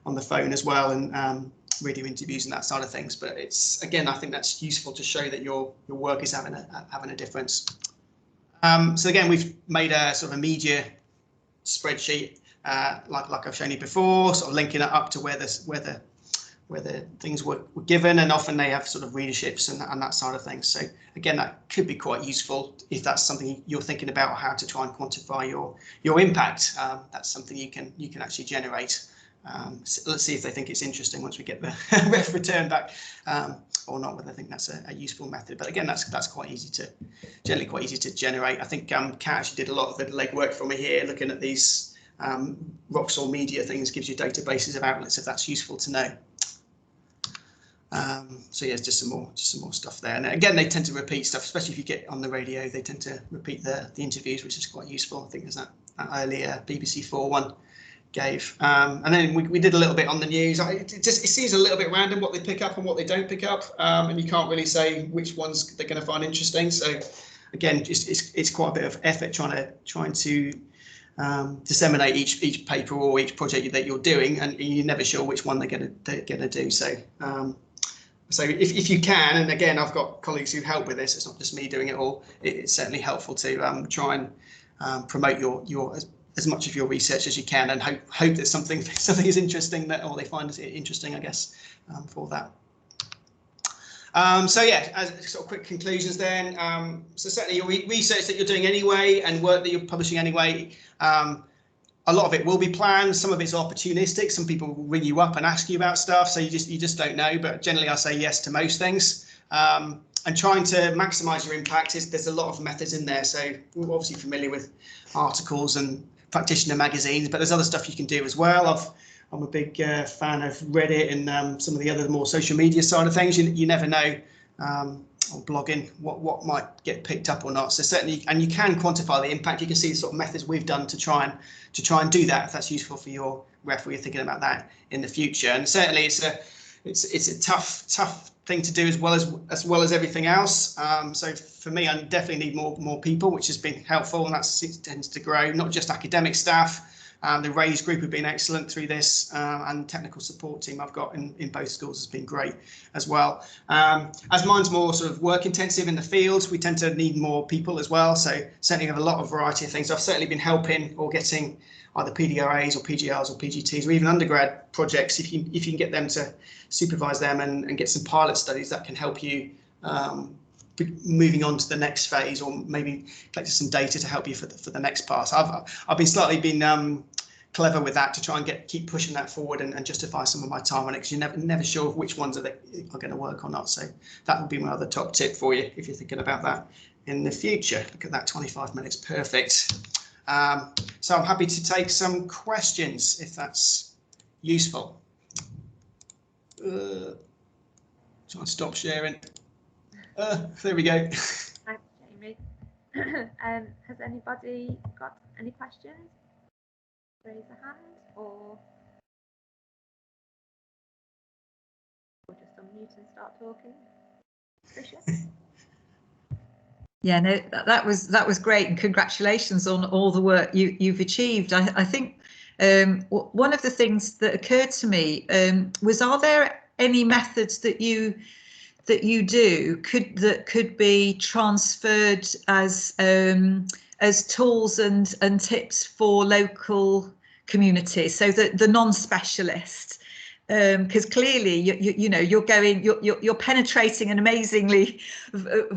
on the phone as well, and radio interviews and that side of things. But it's, again, I think that's useful to show that your work is having a difference. So again, we've made a sort of a media spreadsheet, like I've shown you before, sort of linking it up to where the things were given, and often they have sort of readerships and that side of things. So again, that could be quite useful if that's something you're thinking about, how to try and quantify your impact. That's something you can actually generate. So let's see if they think it's interesting once we get the ref return back, or not, whether they think that's a useful method. But again, that's generally quite easy to generate. I think Kat actually did a lot of the legwork for me here, looking at these Roxall media things, gives you databases of outlets if that's useful to know. So yeah, just some more stuff there. And again, they tend to repeat stuff, especially if you get on the radio. They tend to repeat the interviews, which is quite useful. I think there's that earlier BBC 4 one gave. And then we did a little bit on the news. It seems a little bit random what they pick up and what they don't pick up, and you can't really say which ones they're going to find interesting. So again, it's quite a bit of effort trying to disseminate each paper or each project that you're doing, and you're never sure which one they're going to do. So if you can, and again, I've got colleagues who help with this. It's not just me doing it all. It's certainly helpful to try and promote your as much of your research as you can, and hope that something is interesting, or they find it interesting, I guess, for that. So yeah, as sort of quick conclusions then. So certainly your research that you're doing anyway and work that you're publishing anyway, a lot of it will be planned. Some of it's opportunistic. Some people will ring you up and ask you about stuff, so you just don't know. But generally, I say yes to most things. And trying to maximise your impact there's a lot of methods in there. So we're obviously familiar with articles and practitioner magazines, but there's other stuff you can do as well. I'm a big fan of Reddit and some of the other more social media side of things. You never know, or blogging, what might get picked up or not. So certainly, and you can quantify the impact. You can see the sort of methods we've done to try and do that, if that's useful for your ref, or you're thinking about that in the future. And certainly, it's a tough thing to do as well as everything else. So for me, I definitely need more people, which has been helpful, and that tends to grow. Not just academic staff, The RAISE group have been excellent through this, and technical support team I've got in both schools has been great as well. As mine's more sort of work intensive in the field, we tend to need more people as well. So certainly have a lot of variety of things. I've certainly been helping or getting either PDRAs or PGRs or PGTs or even undergrad projects. If you can get them to supervise them and get some pilot studies, that can help you moving on to the next phase, or maybe collecting some data to help you for the next pass. I've been slightly clever with that to try and keep pushing that forward and justify some of my time on it, because you're never sure of which ones are going to work or not. So that would be my other top tip for you if you're thinking about that in the future. Look at that, 25 minutes, perfect. So I'm happy to take some questions if that's useful. Try and stop sharing. There we go. Thanks, Jamie. Has anybody got any questions? Raise a hand, or just unmute and start talking. Krysia? Yeah, no, that was great, and congratulations on all the work you've achieved. I think one of the things that occurred to me was, are there any methods that you do that could be transferred as tools and tips for local communities, so that the non-specialists, because clearly you're penetrating an amazingly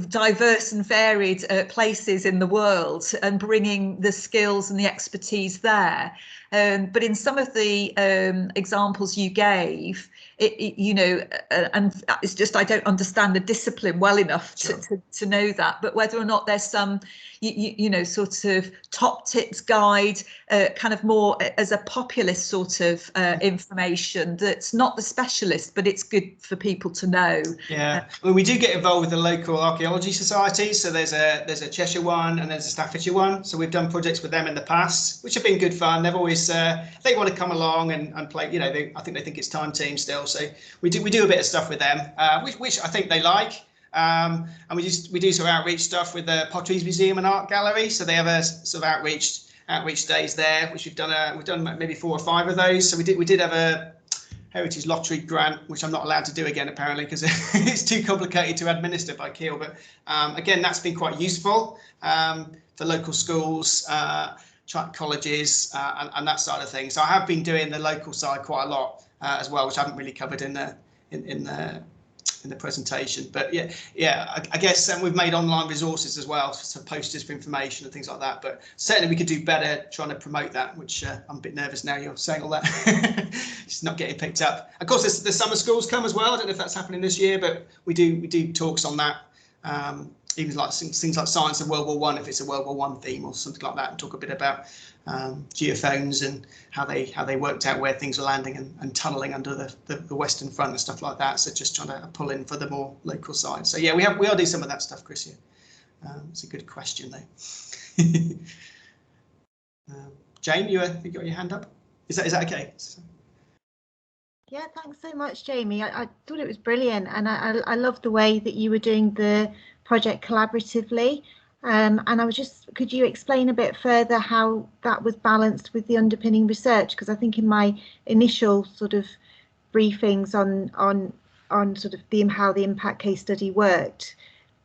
diverse and varied places in the world and bringing the skills and the expertise there. But in some of the examples you gave, and it's just, I don't understand the discipline well enough to know that, but whether or not there's some, sort of top tips guide, kind of more as a populist sort of information that's not the specialist, but it's good for people to know. Yeah, well, we do get involved with the local archaeology societies. So there's a Cheshire one and there's a Staffordshire one. So we've done projects with them in the past, which have been good fun. They've always they want to come along and play. I think they think it's time team still. So we do a bit of stuff with them, which I think they like. And we do sort of outreach stuff with the Potteries Museum and Art Gallery. So they have a sort of outreach days there, which we've done maybe 4 or 5 of those. So we did have a Heritage Lottery grant, which I'm not allowed to do again apparently because it's too complicated to administer by Keele. But again, that's been quite useful for local schools, colleges, and that side of things. So I have been doing the local side quite a lot as well, which I haven't really covered in the presentation. But yeah, I guess we've made online resources as well, so posters for information and things like that. But certainly we could do better trying to promote that, which I'm a bit nervous now you're saying all that. It's not getting picked up. Of course, the summer schools come as well. I don't know if that's happening this year, but we do talks on that. Even like things like science of World War I, if it's a World War I theme or something like that, and talk a bit about geophones and how they worked out where things were landing and tunneling under the Western Front and stuff like that. So just trying to pull in for the more local side. So yeah, we are doing some of that stuff, Krysia. It's a good question though. Jane, you got your hand up? Is that okay? Yeah, thanks so much, Jamie. I thought it was brilliant, and I love the way that you were doing the project collaboratively. And I was just, could you explain a bit further how that was balanced with the underpinning research? Because I think in my initial sort of briefings on sort of how the impact case study worked,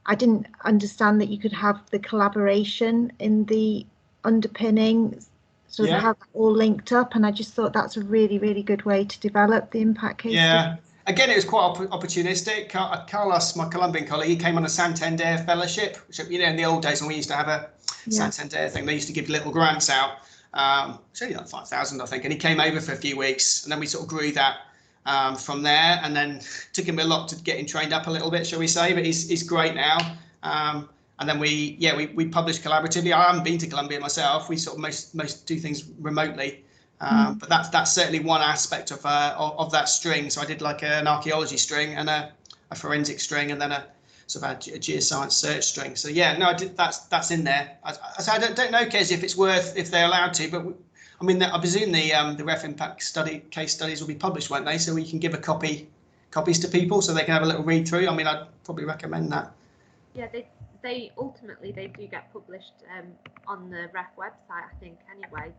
I didn't understand that you could have the collaboration in the underpinning, sort of how that all linked up, and I just thought that's a really, really good way to develop the impact case study. Again, it was quite opportunistic. Carlos, my Colombian colleague, he came on a Santander fellowship, which, in the old days when we used to have a Santander thing, they used to give little grants out. It's only like 5,000, I think. And he came over for a few weeks, and then we sort of grew that from there. And then took him a lot to get him trained up a little bit, shall we say? But he's great now. And then we published collaboratively. I haven't been to Colombia myself. We sort of most do things remotely. But that's certainly one aspect of that string. So I did like an archaeology string and a forensic string, and then a sort of a geoscience search string. So yeah, no, that's in there. I don't know, Kezie, if they're allowed to, but I mean, I presume the ref impact case studies will be published, won't they? So we can give copies to people so they can have a little read through. I mean, I'd probably recommend that. Yeah, they ultimately do get published on the ref website, I think. Anyway.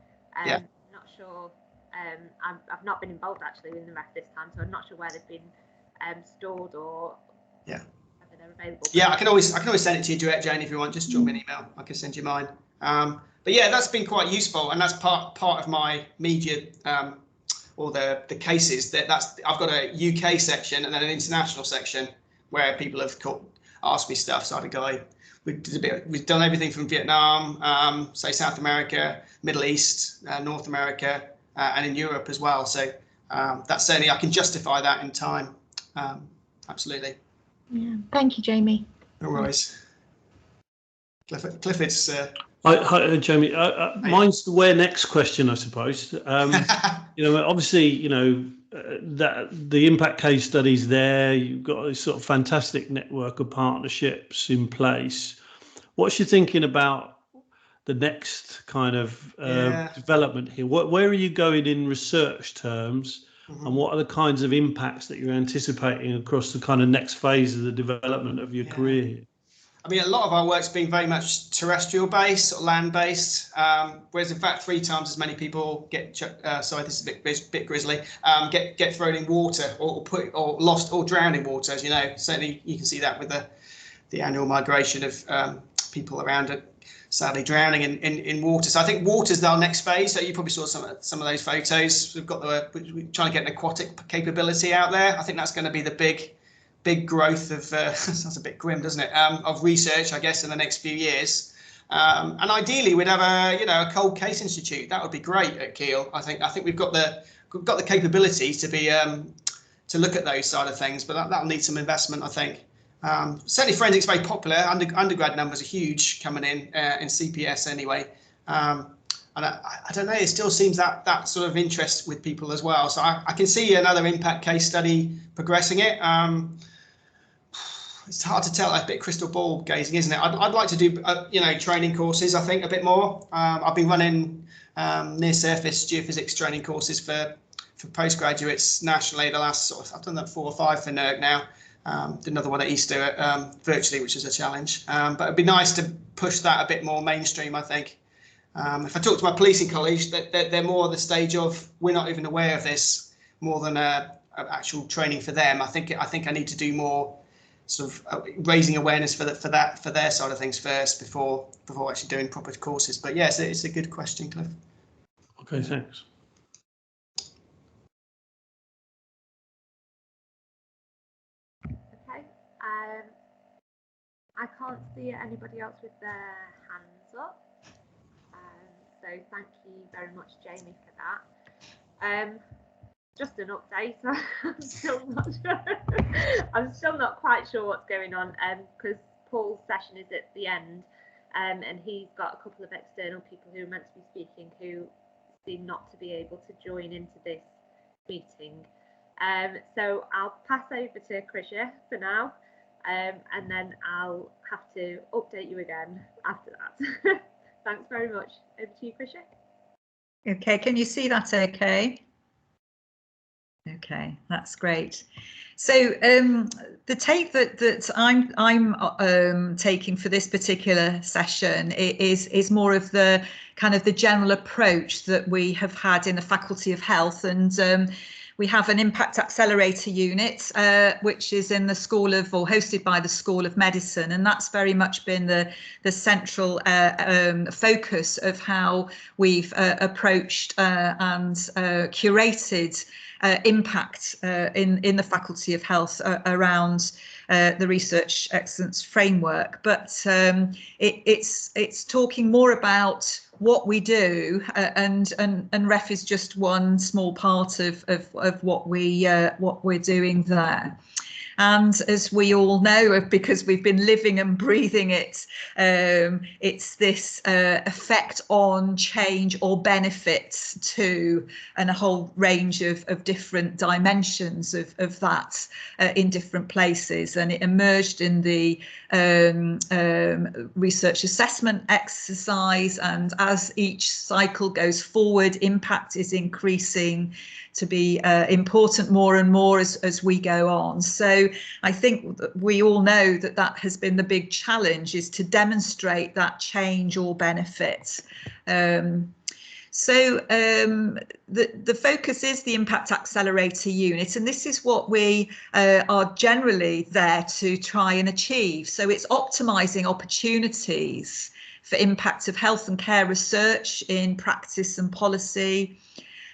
Not sure. I've not been involved actually in the rest this time, so I'm not sure where they've been stored or whether they're available. Yeah, I can always send it to you direct, Jane, if you want. Just drop me an email. I can send you mine. But yeah, that's been quite useful, and that's part of my media or the cases. I've got a UK section and then an international section where people have asked me stuff. So I had a guy. We've done everything from Vietnam, say South America, Middle East, North America, and in Europe as well. So that's certainly, I can justify that in time. Absolutely. Yeah. Thank you, Jamie. No worries. Clifford's. Hi, Jamie. Mine's the where next question, I suppose. Obviously, that the impact case studies there. You've got a sort of fantastic network of partnerships in place. What's your thinking about the next kind of development here? Where are you going in research terms, and what are the kinds of impacts that you're anticipating across the kind of next phase of the development of your career here? I mean, a lot of our work's been very much terrestrial based or land based, whereas in fact 3 times as many people get sorry, this is a bit grisly, get thrown in water or lost or drowned in water, as you know. Certainly you can see that with the annual migration of people around it sadly drowning in water. So I think water's our next phase. So you probably saw some of those photos. We're trying to get an aquatic capability out there. I think that's going to be the big growth of sounds a bit grim, doesn't it? Of research, I guess, in the next few years. And ideally, we'd have a cold case institute. That would be great at Keele. I think we've got the capability to be to look at those side of things, but that'll need some investment, I think. Certainly, forensics very popular. Undergrad numbers are huge coming in CPS anyway. And I don't know, it still seems that sort of interest with people as well. So I can see another impact case study progressing it. It's hard to tell, a bit crystal ball gazing, isn't it? I'd like to do training courses, I think, a bit more. I've been running near surface geophysics training courses for postgraduates nationally the last I've done that 4 or 5 for NERC now. Did another one at Easter virtually, which is a challenge. But it'd be nice to push that a bit more mainstream, I think. If I talk to my policing colleagues, they're more at the stage of we're not even aware of this, more than actual training for them. I think I need to do more sort of raising awareness for their side of things first before actually doing proper courses. But yes, it's a good question, Cliff. Okay, thanks. Okay. I can't see anybody else with their hands up. So thank you very much, Jamie, for that. Just an update. I'm still not quite sure what's going on because Paul's session is at the end, and he's got a couple of external people who are meant to be speaking who seem not to be able to join into this meeting. So I'll pass over to Krysia for now, and then I'll have to update you again after that. Thanks very much. Over to you, Krysia. Okay, can you see that okay? Okay, that's great. So the take that I'm taking for this particular session is more of the kind of the general approach that we have had in the Faculty of Health, and we have an Impact Accelerator unit, which is in the School of, or hosted by the School of Medicine, and that's very much been the central focus of how we've approached and curated impact in the Faculty of Health around the Research Excellence Framework. But it's talking more about what we do, and REF is just one small part of what we're doing there. And as we all know, because we've been living and breathing it, it's this effect on change or benefits to, and a whole range of different dimensions of that in different places. And it emerged in the research assessment exercise. And as each cycle goes forward, impact is increasing to be important more and more as we go on. So I think we all know that has been the big challenge, is to demonstrate that change or benefit. So the focus is the Impact Accelerator unit, and this is what we are generally there to try and achieve. So it's optimising opportunities for impact of health and care research in practice and policy,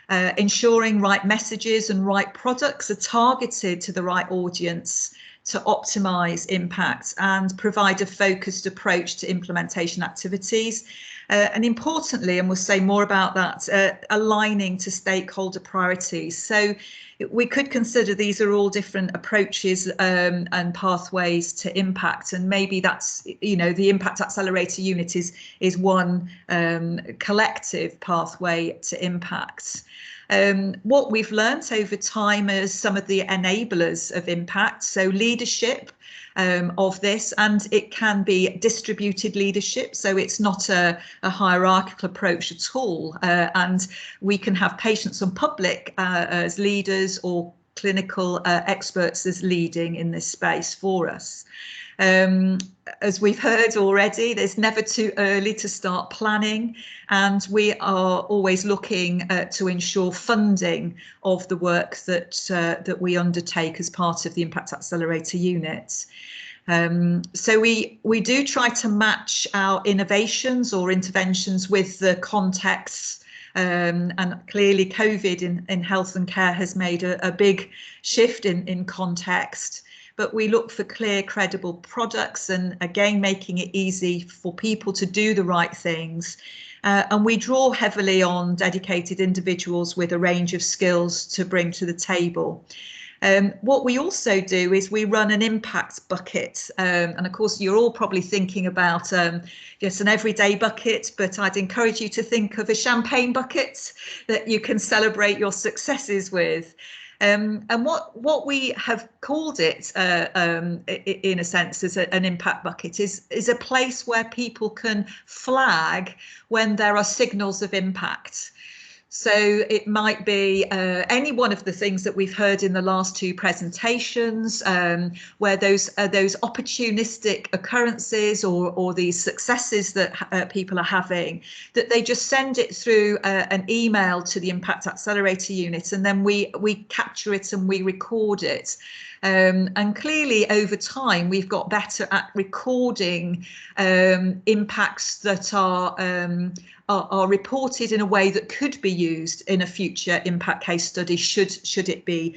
ensuring right messages and right products are targeted to the right audience to optimise impact and provide a focused approach to implementation activities. And importantly, and we'll say more about that, aligning to stakeholder priorities. So we could consider these are all different approaches and pathways to impact, and maybe that's, you know, the Impact Accelerator unit is one collective pathway to impact. What we've learnt over time is some of the enablers of impact, so leadership of this, and it can be distributed leadership, so it's not a hierarchical approach at all, and we can have patients and public as leaders or clinical experts as leading in this space for us. As we've heard already, there's never too early to start planning, and we are always looking to ensure funding of the work that we undertake as part of the Impact Accelerator unit. So we do try to match our innovations or interventions with the contexts, and clearly COVID in health and care has made a big shift in context. But we look for clear, credible products, and again, making it easy for people to do the right things. And we draw heavily on dedicated individuals with a range of skills to bring to the table. What we also do is we run an impact bucket. And of course, you're all probably thinking about just an everyday bucket, but I'd encourage you to think of a champagne bucket that you can celebrate your successes with. And what we have called it, in a sense, as an impact bucket, is a place where people can flag when there are signals of impact. So it might be any one of the things that we've heard in the last two presentations, where those opportunistic occurrences or these successes that people are having, that they just send it through an email to the Impact Accelerator unit, and then we capture it and we record it. And clearly over time we've got better at recording impacts that are reported in a way that could be used in a future impact case study should it be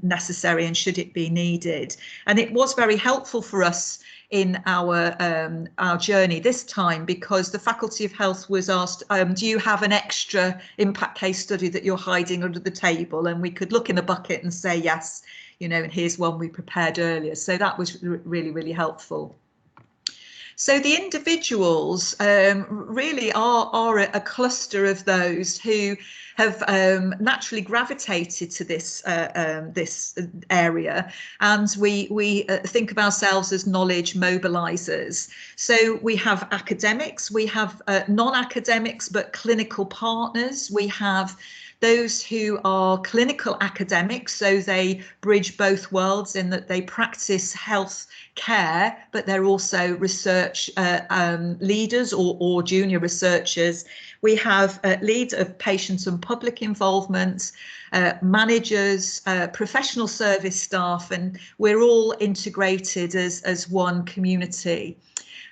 necessary and should it be needed. And it was very helpful for us in our journey this time, because the Faculty of Health was asked, do you have an extra impact case study that you're hiding under the table? And we could look in the bucket and say yes, you know, and here's one we prepared earlier. So that was really, really helpful. So the individuals really are a cluster of those who have naturally gravitated to this area, and we think of ourselves as knowledge mobilizers. So we have academics, we have non-academics but clinical partners, we have those who are clinical academics, so they bridge both worlds in that they practice health care, but they're also research leaders or junior researchers. We have leads of patient and public involvement, managers, professional service staff, and we're all integrated as one community.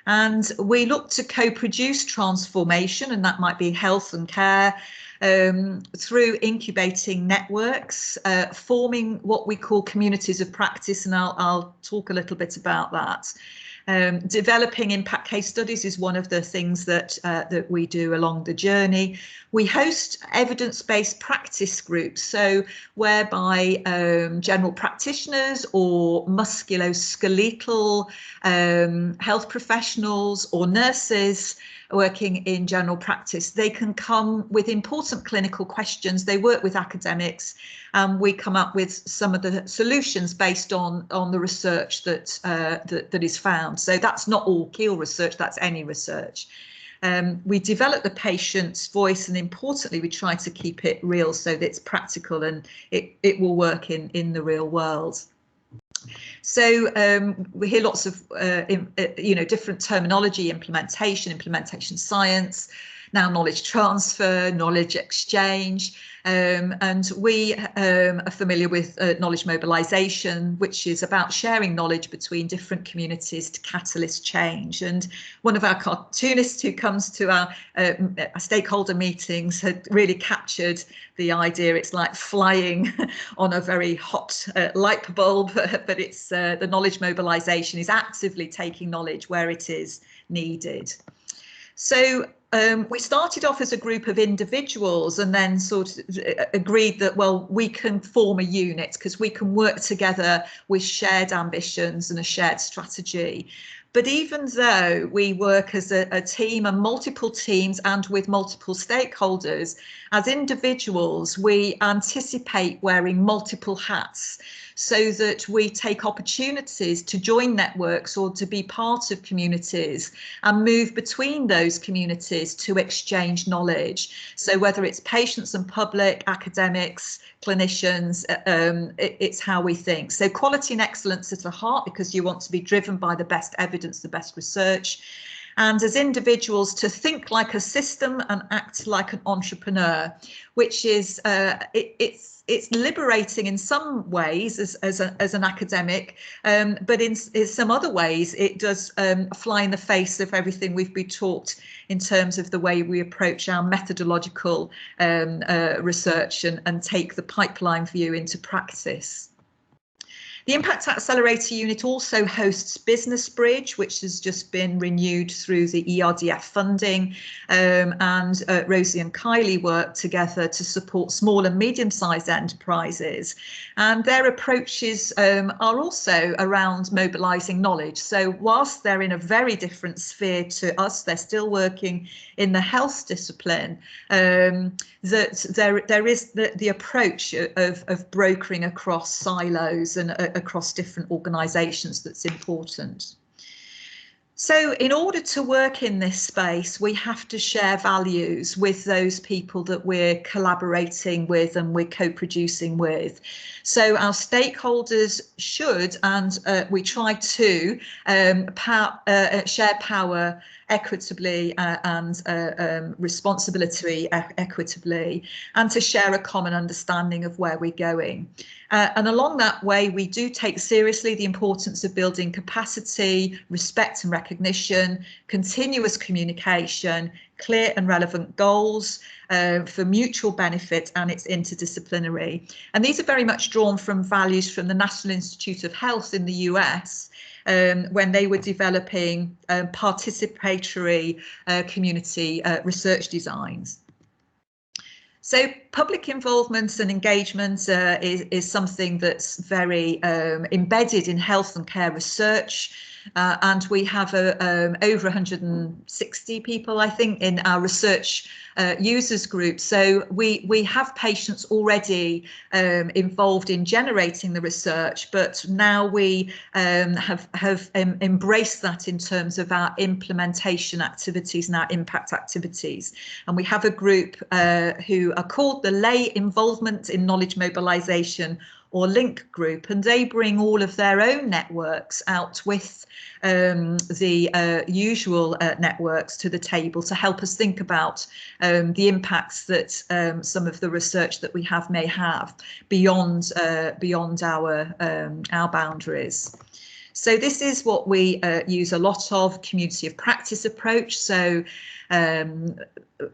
And we look to co-produce transformation, and that might be health and care, through incubating networks, forming what we call communities of practice, and I'll talk a little bit about that. Developing impact case studies is one of the things that we do along the journey. We host evidence-based practice groups, so whereby general practitioners or musculoskeletal health professionals or nurses working in general practice, they can come with important clinical questions. They work with academics, and we come up with some of the solutions based on the research that is found. So that's not all Keele research, that's any research. We develop the patient's voice, and importantly, we try to keep it real so that it's practical and it will work in the real world. So we hear lots of different terminology: implementation science, now knowledge transfer, knowledge exchange. And we are familiar with knowledge mobilization, which is about sharing knowledge between different communities to catalyst change. And one of our cartoonists who comes to our stakeholder meetings had really captured the idea. It's like flying on a very hot light bulb, but it's the knowledge mobilization is actively taking knowledge where it is needed. So we started off as a group of individuals and then sort of agreed that, well, we can form a unit because we can work together with shared ambitions and a shared strategy. But even though we work as a team and multiple teams and with multiple stakeholders, as individuals, we anticipate wearing multiple hats so that we take opportunities to join networks or to be part of communities and move between those communities to exchange knowledge. So whether it's patients and public, academics, clinicians, it's how we think. So quality and excellence at the heart, because you want to be driven by the best evidence, the best research. And as individuals to think like a system and act like an entrepreneur, which is it's liberating in some ways as an academic, but in some other ways it does fly in the face of everything we've been taught in terms of the way we approach our methodological research and take the pipeline view into practice. The Impact Accelerator unit also hosts Business Bridge, which has just been renewed through the ERDF funding, and Rosie and Kylie work together to support small and medium-sized enterprises. And their approaches are also around mobilising knowledge. So whilst they're in a very different sphere to us, they're still working in the health discipline, that there is the approach of brokering across silos and across different organisations that's important. So in order to work in this space, we have to share values with those people that we're collaborating with and we're co-producing with. So our stakeholders should, and we try to, share power equitably and responsibility equitably, and to share a common understanding of where we're going. And along that way, we do take seriously the importance of building capacity, respect and recognition, continuous communication, clear and relevant goals for mutual benefit, and it's interdisciplinary. And these are very much drawn from values from the National Institute of Health in the US, when they were developing participatory community research designs. So public involvement and engagement is something that's very embedded in health and care research. And we have over 160 people, I think, in our research users group. So we have patients already involved in generating the research, but now we have embraced that in terms of our implementation activities and our impact activities. And we have a group who are called the Lay Involvement in Knowledge Mobilisation, or LINK group, and they bring all of their own networks out with the usual networks to the table to help us think about the impacts that some of the research that we have may have beyond our boundaries. So this is what we use a lot of, community of practice approach. So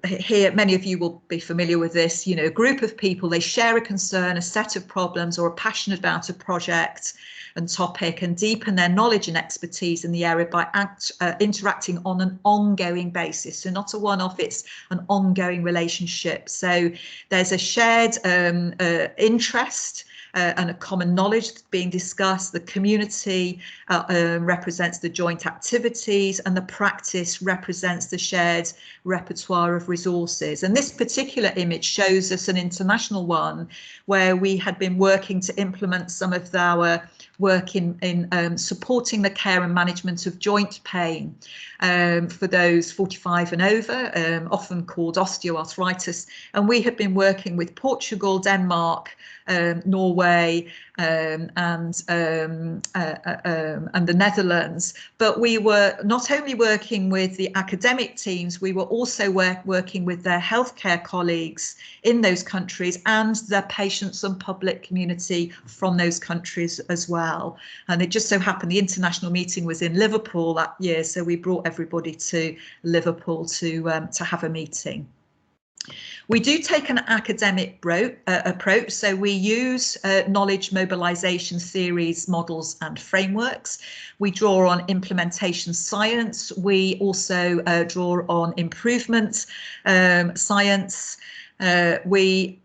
here, many of you will be familiar with this, you know, a group of people, they share a concern, a set of problems, or are passionate about a project and topic, and deepen their knowledge and expertise in the area by interacting on an ongoing basis. So not a one-off, it's an ongoing relationship. So there's a shared interest and a common knowledge being discussed. The community represents the joint activities, and the practice represents the shared repertoire of resources. And this particular image shows us an international one where we had been working to implement some of our work in supporting the care and management of joint pain for those 45 and over, often called osteoarthritis. And we have been working with Portugal, Denmark, Norway, and the Netherlands. But we were not only working with the academic teams, we were also working with their healthcare colleagues in those countries and their patients and public community from those countries as well. And it just so happened the international meeting was in Liverpool that year, so we brought everybody to Liverpool to have a meeting. We do take an academic approach, so we use knowledge mobilization theories, models and frameworks. We draw on implementation science. We also draw on improvement science. We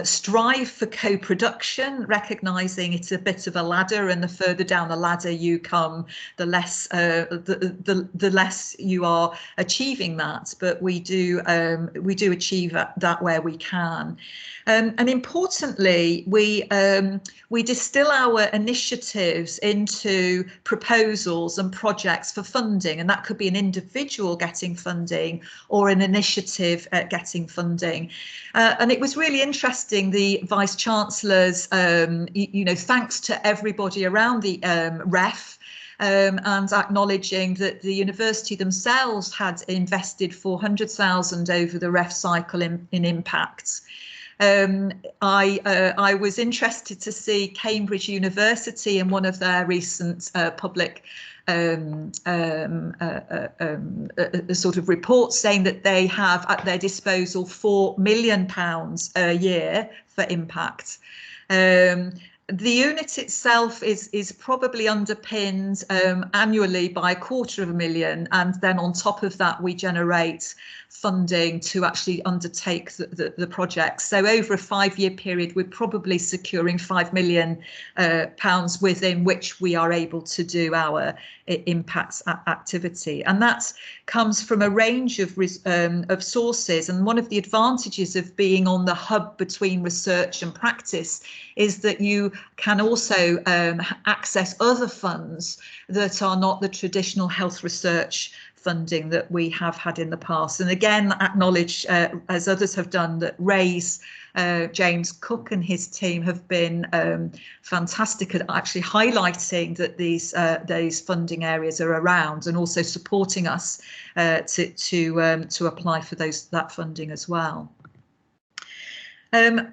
strive for co-production, recognizing it's a bit of a ladder, and the further down the ladder you come, the less the less you are achieving that. But we do achieve that where we can. And importantly, we distill our initiatives into proposals and projects for funding, and that could be an individual getting funding or an initiative getting funding. And it was really interesting, the Vice Chancellor's, thanks to everybody around the REF, and acknowledging that the university themselves had invested 400,000 over the REF cycle in impacts. I was interested to see Cambridge University in one of their recent public sort of reports saying that they have at their disposal £4 million a year for impact. The unit itself is probably underpinned annually by £250,000, and then on top of that we generate funding to actually undertake the project. So over a 5-year period, we're probably securing £5 million within which we are able to do our impacts activity, and that comes from a range of sources. And one of the advantages of being on the hub between research and practice is that you can also access other funds that are not the traditional health research funding that we have had in the past. And again, acknowledge, as others have done, that Ray's James Cook and his team have been fantastic at actually highlighting that these funding areas are around, and also supporting us to apply for that funding as well.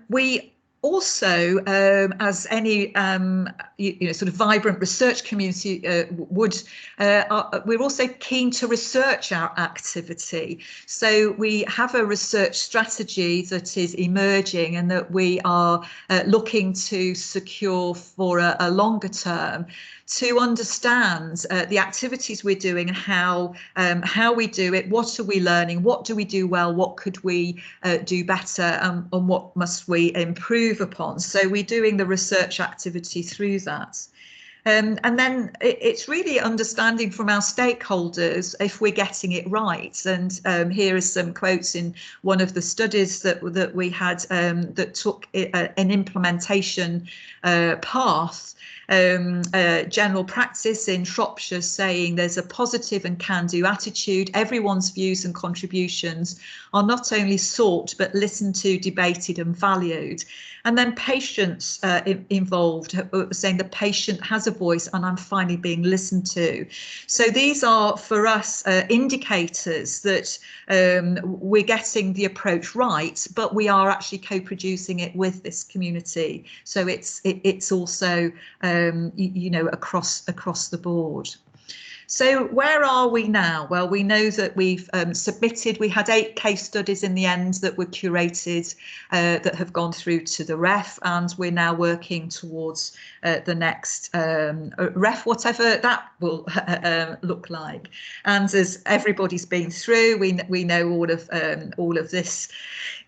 We also, as any sort of vibrant research community would, we're also keen to research our activity. So we have a research strategy that is emerging and that we are looking to secure for a longer term, to understand the activities we're doing and how we do it, what are we learning, what do we do well, what could we do better, and what must we improve upon. So we're doing the research activity through that. And then it's really understanding from our stakeholders if we're getting it right. And here are some quotes in one of the studies that we had that took an implementation path. General practice in Shropshire saying there's a positive and can-do attitude. Everyone's views and contributions are not only sought but listened to, debated and valued. And then patients involved, saying the patient has a voice and I'm finally being listened to. So these are for us indicators that we're getting the approach right, but we are actually co-producing it with this community. So it's also across the board. So where are we now? Well, we know that we've submitted, we had 8 case studies in the end that were curated that have gone through to the REF, and we're now working towards the next REF, whatever that will look like. And as everybody's been through, we know all of this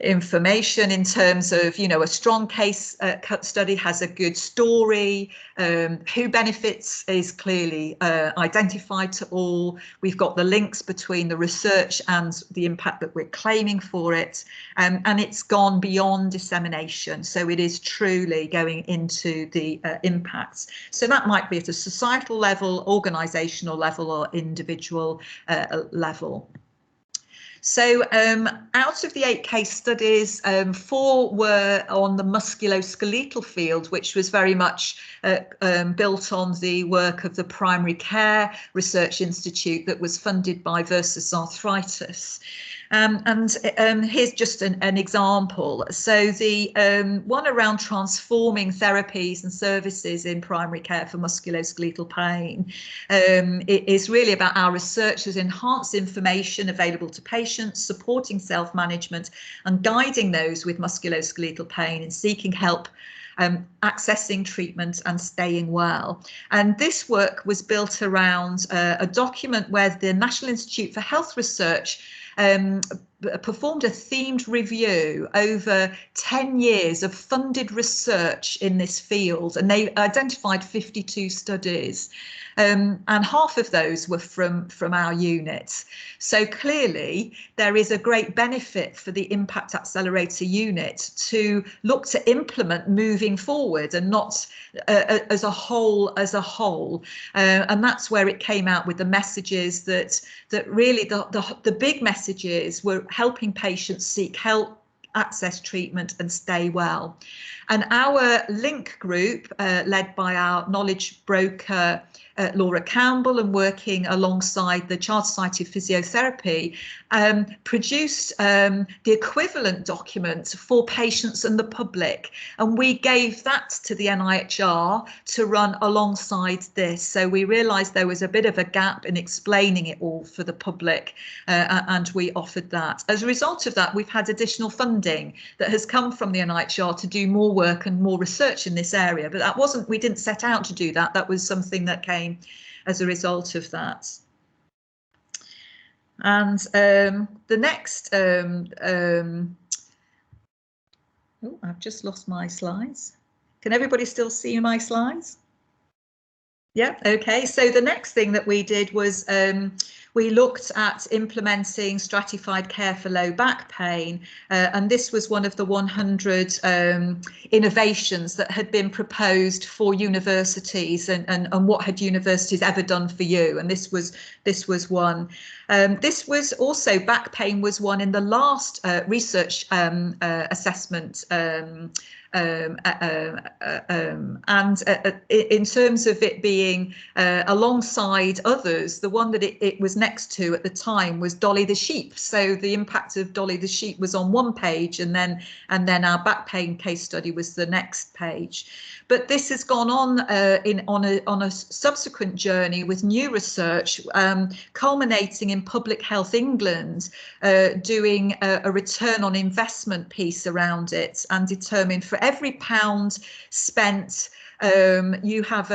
information in terms of, a strong case study has a good story, who benefits is clearly identified, identified to all. We've got the links between the research and the impact that we're claiming for it, and it's gone beyond dissemination. So it is truly going into the impacts. So that might be at a societal level, organisational level, or individual level. So out of the 8 case studies, 4 were on the musculoskeletal field, which was very much built on the work of the Primary Care Research Institute that was funded by Versus Arthritis. Here's just an example. So the one around transforming therapies and services in primary care for musculoskeletal pain, it is really about our researchers enhance information available to patients, supporting self-management and guiding those with musculoskeletal pain and seeking help, accessing treatment and staying well. And this work was built around a document where the National Institute for Health Research performed a themed review over 10 years of funded research in this field, and they identified 52 studies, and half of those were from our unit. So clearly there is a great benefit for the Impact Accelerator unit to look to implement moving forward and not as a whole. And that's where it came out with the messages that really the big messages were helping patients seek help, access treatment and stay well. And our link group, led by our knowledge broker Laura Campbell and working alongside the Child Society of Physiotherapy, produced the equivalent document for patients and the public, and we gave that to the NIHR to run alongside this. So we realised there was a bit of a gap in explaining it all for the public, and we offered that. As a result of that, we've had additional funding that has come from the NIHR to do more work and more research in this area, but we didn't set out to do that. That was something that came as a result of that. And the next, oh, I've just lost my slides. Can everybody still see my slides? Yeah, okay. So the next thing that we did was we looked at implementing stratified care for low back pain, and this was one of the 100 innovations that had been proposed for universities, and what had universities ever done for you, and this was one. This was also, back pain was one in the last research assessment, and in terms of it being alongside others, the one that it was next to at the time was Dolly the sheep. So the impact of Dolly the sheep was on one page, and then our back pain case study was the next page. But this has gone on on a subsequent journey with new research, culminating in Public Health England doing a return on investment piece around it, and determined for every £1 spent you have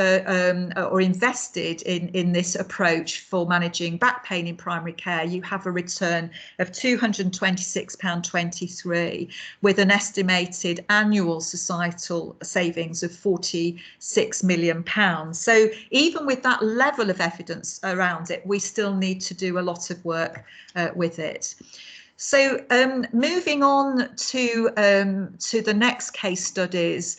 or invested in this approach for managing back pain in primary care, you have a return of £226.23, with an estimated annual societal savings of £46 million. So even with that level of evidence around it, we still need to do a lot of work with it. So moving on to the next case studies.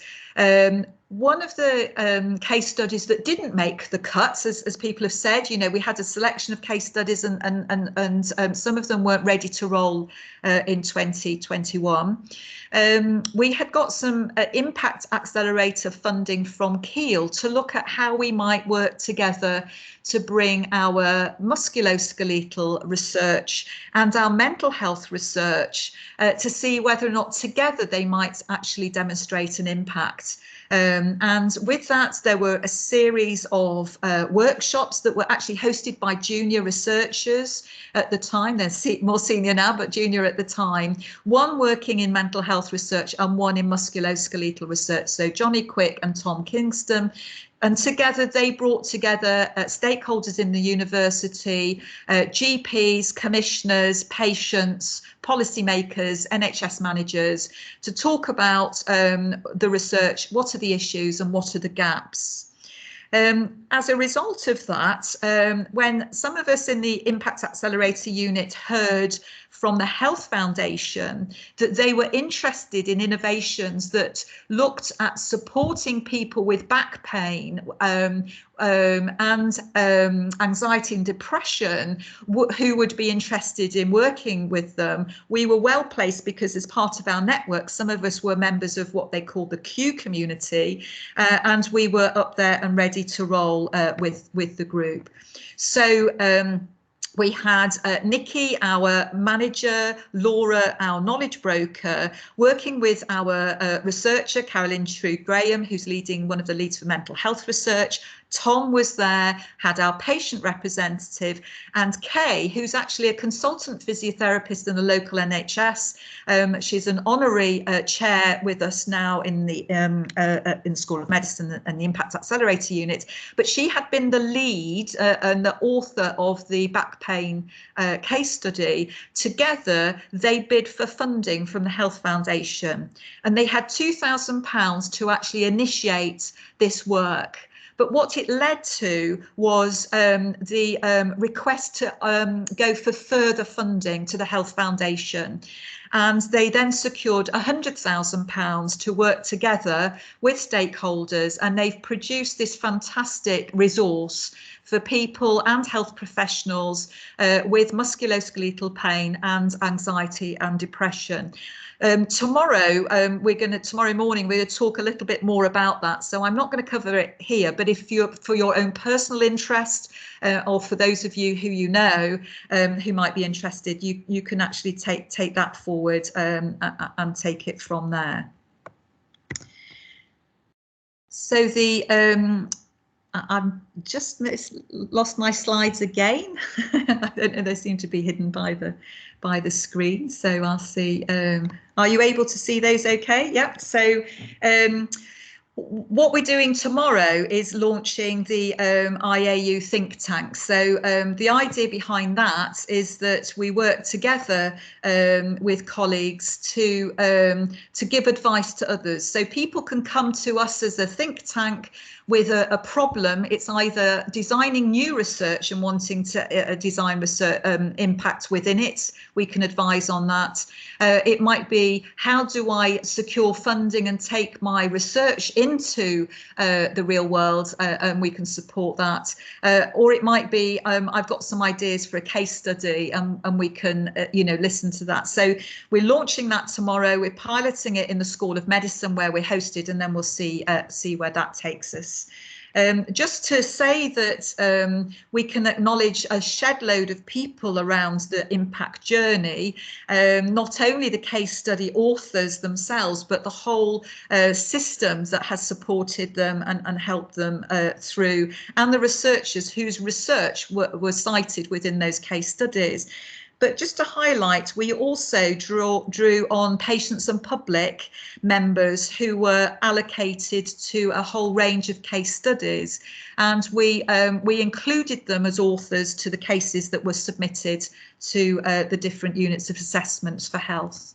One of the case studies that didn't make the cuts, as people have said, you know, we had a selection of case studies, and some of them weren't ready to roll in 2021. We had got some Impact Accelerator funding from Keele to look at how we might work together to bring our musculoskeletal research and our mental health research to see whether or not together they might actually demonstrate an impact. And with that, there were a series of workshops that were actually hosted by junior researchers at the time. They're more senior now, but junior at the time. One working in mental health research and one in musculoskeletal research. So Johnny Quick and Tom Kingston. And together they brought together stakeholders in the university, GPs, commissioners, patients, policymakers, NHS managers, to talk about the research, what are the issues and what are the gaps. As a result of that, when some of us in the Impact Accelerator unit heard from the Health Foundation that they were interested in innovations that looked at supporting people with back pain and anxiety and depression, who would be interested in working with them, we were well placed, because as part of our network, some of us were members of what they call the Q community, and we were up there and ready to roll with the group. So we had Nikki, our manager, Laura, our knowledge broker, working with our researcher, Carolyn True-Graham, who's leading one of the leads for mental health research. Tom was there, had our patient representative, and Kay, who's actually a consultant physiotherapist in the local NHS. She's an honorary chair with us now in the School of Medicine and the Impact Accelerator unit, but she had been the lead and the author of the back pain case study. Together, they bid for funding from the Health Foundation, and they had £2,000 to actually initiate this work. But what it led to was the request to go for further funding to the Health Foundation. And they then secured £100,000 to work together with stakeholders, and they've produced this fantastic resource for people and health professionals with musculoskeletal pain and anxiety and depression. Tomorrow morning, we're going to talk a little bit more about that. So I'm not going to cover it here, but if you're, for your own personal interest, or for those of you who you know who might be interested, you can actually take that forward and take it from there. So I've just lost my slides again. I don't know, they seem to be hidden by the screen. So I'll see. Are you able to see those okay? Yep. So what we're doing tomorrow is launching the IAU think tank. So the idea behind that is that we work together with colleagues to give advice to others. So people can come to us as a think tank with a problem. It's either designing new research and wanting to design research impact within it. We can advise on that. It might be, how do I secure funding and take my research into the real world, and we can support that. Or it might be, I've got some ideas for a case study, and we can listen to that. So we're launching that tomorrow. We're piloting it in the School of Medicine where we're hosted, and then we'll see where that takes us. Just to say that we can acknowledge a shed load of people around the impact journey, not only the case study authors themselves, but the whole systems that has supported them and helped them through, and the researchers whose research were cited within those case studies. But just to highlight, we also drew on patients and public members who were allocated to a whole range of case studies, and we included them as authors to the cases that were submitted to the different units of assessments for health.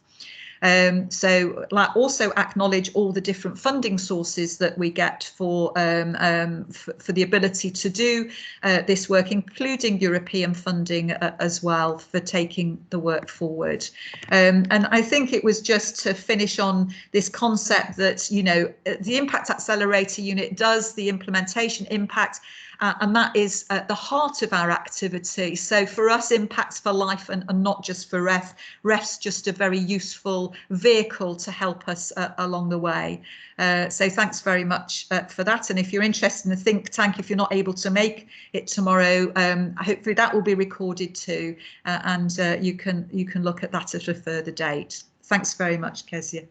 So also acknowledge all the different funding sources that we get for the ability to do this work, including European funding as well, for taking the work forward. And I think it was just to finish on this concept that, the Impact Accelerator unit does the implementation impact, and that is at the heart of our activity. So for us, Impact's for life and not just for REF. REF's just a very useful vehicle to help us along the way. So thanks very much for that. And if you're interested in the think tank, if you're not able to make it tomorrow, hopefully that will be recorded too, and you can look at that at a further date. Thanks very much, Kezia.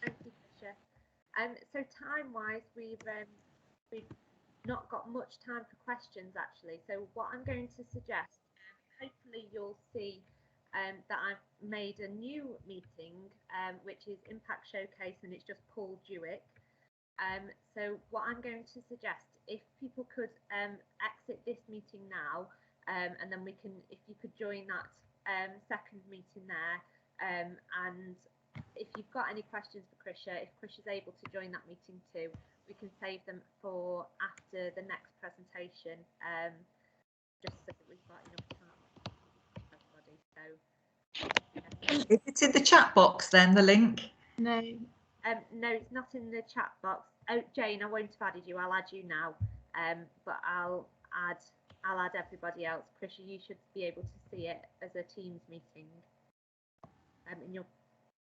Thank you, Tricia. So time-wise, we've not got much time for questions actually. So what I'm going to suggest, hopefully you'll see that I've made a new meeting, which is Impact Showcase, and it's just Paul Dziedzic. So what I'm going to suggest, if people could exit this meeting now, and then we can, if you could join that second meeting there, and if you've got any questions for Krysia, if Krysya's able to join that meeting too, we can save them for after the next presentation, just so that we've got enough time for everybody. So, If it's in the chat box, then the link. No. no, it's not in the chat box. Oh, Jane, I won't have added you. I'll add you now. But I'll add everybody else. Krysya, you should be able to see it as a Teams meeting.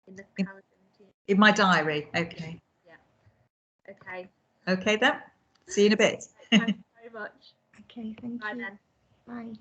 In the calendar. In my diary. Okay. Yeah. Okay. Okay then. See you in a bit. Thanks very much. Okay, thank Bye you. then. Bye.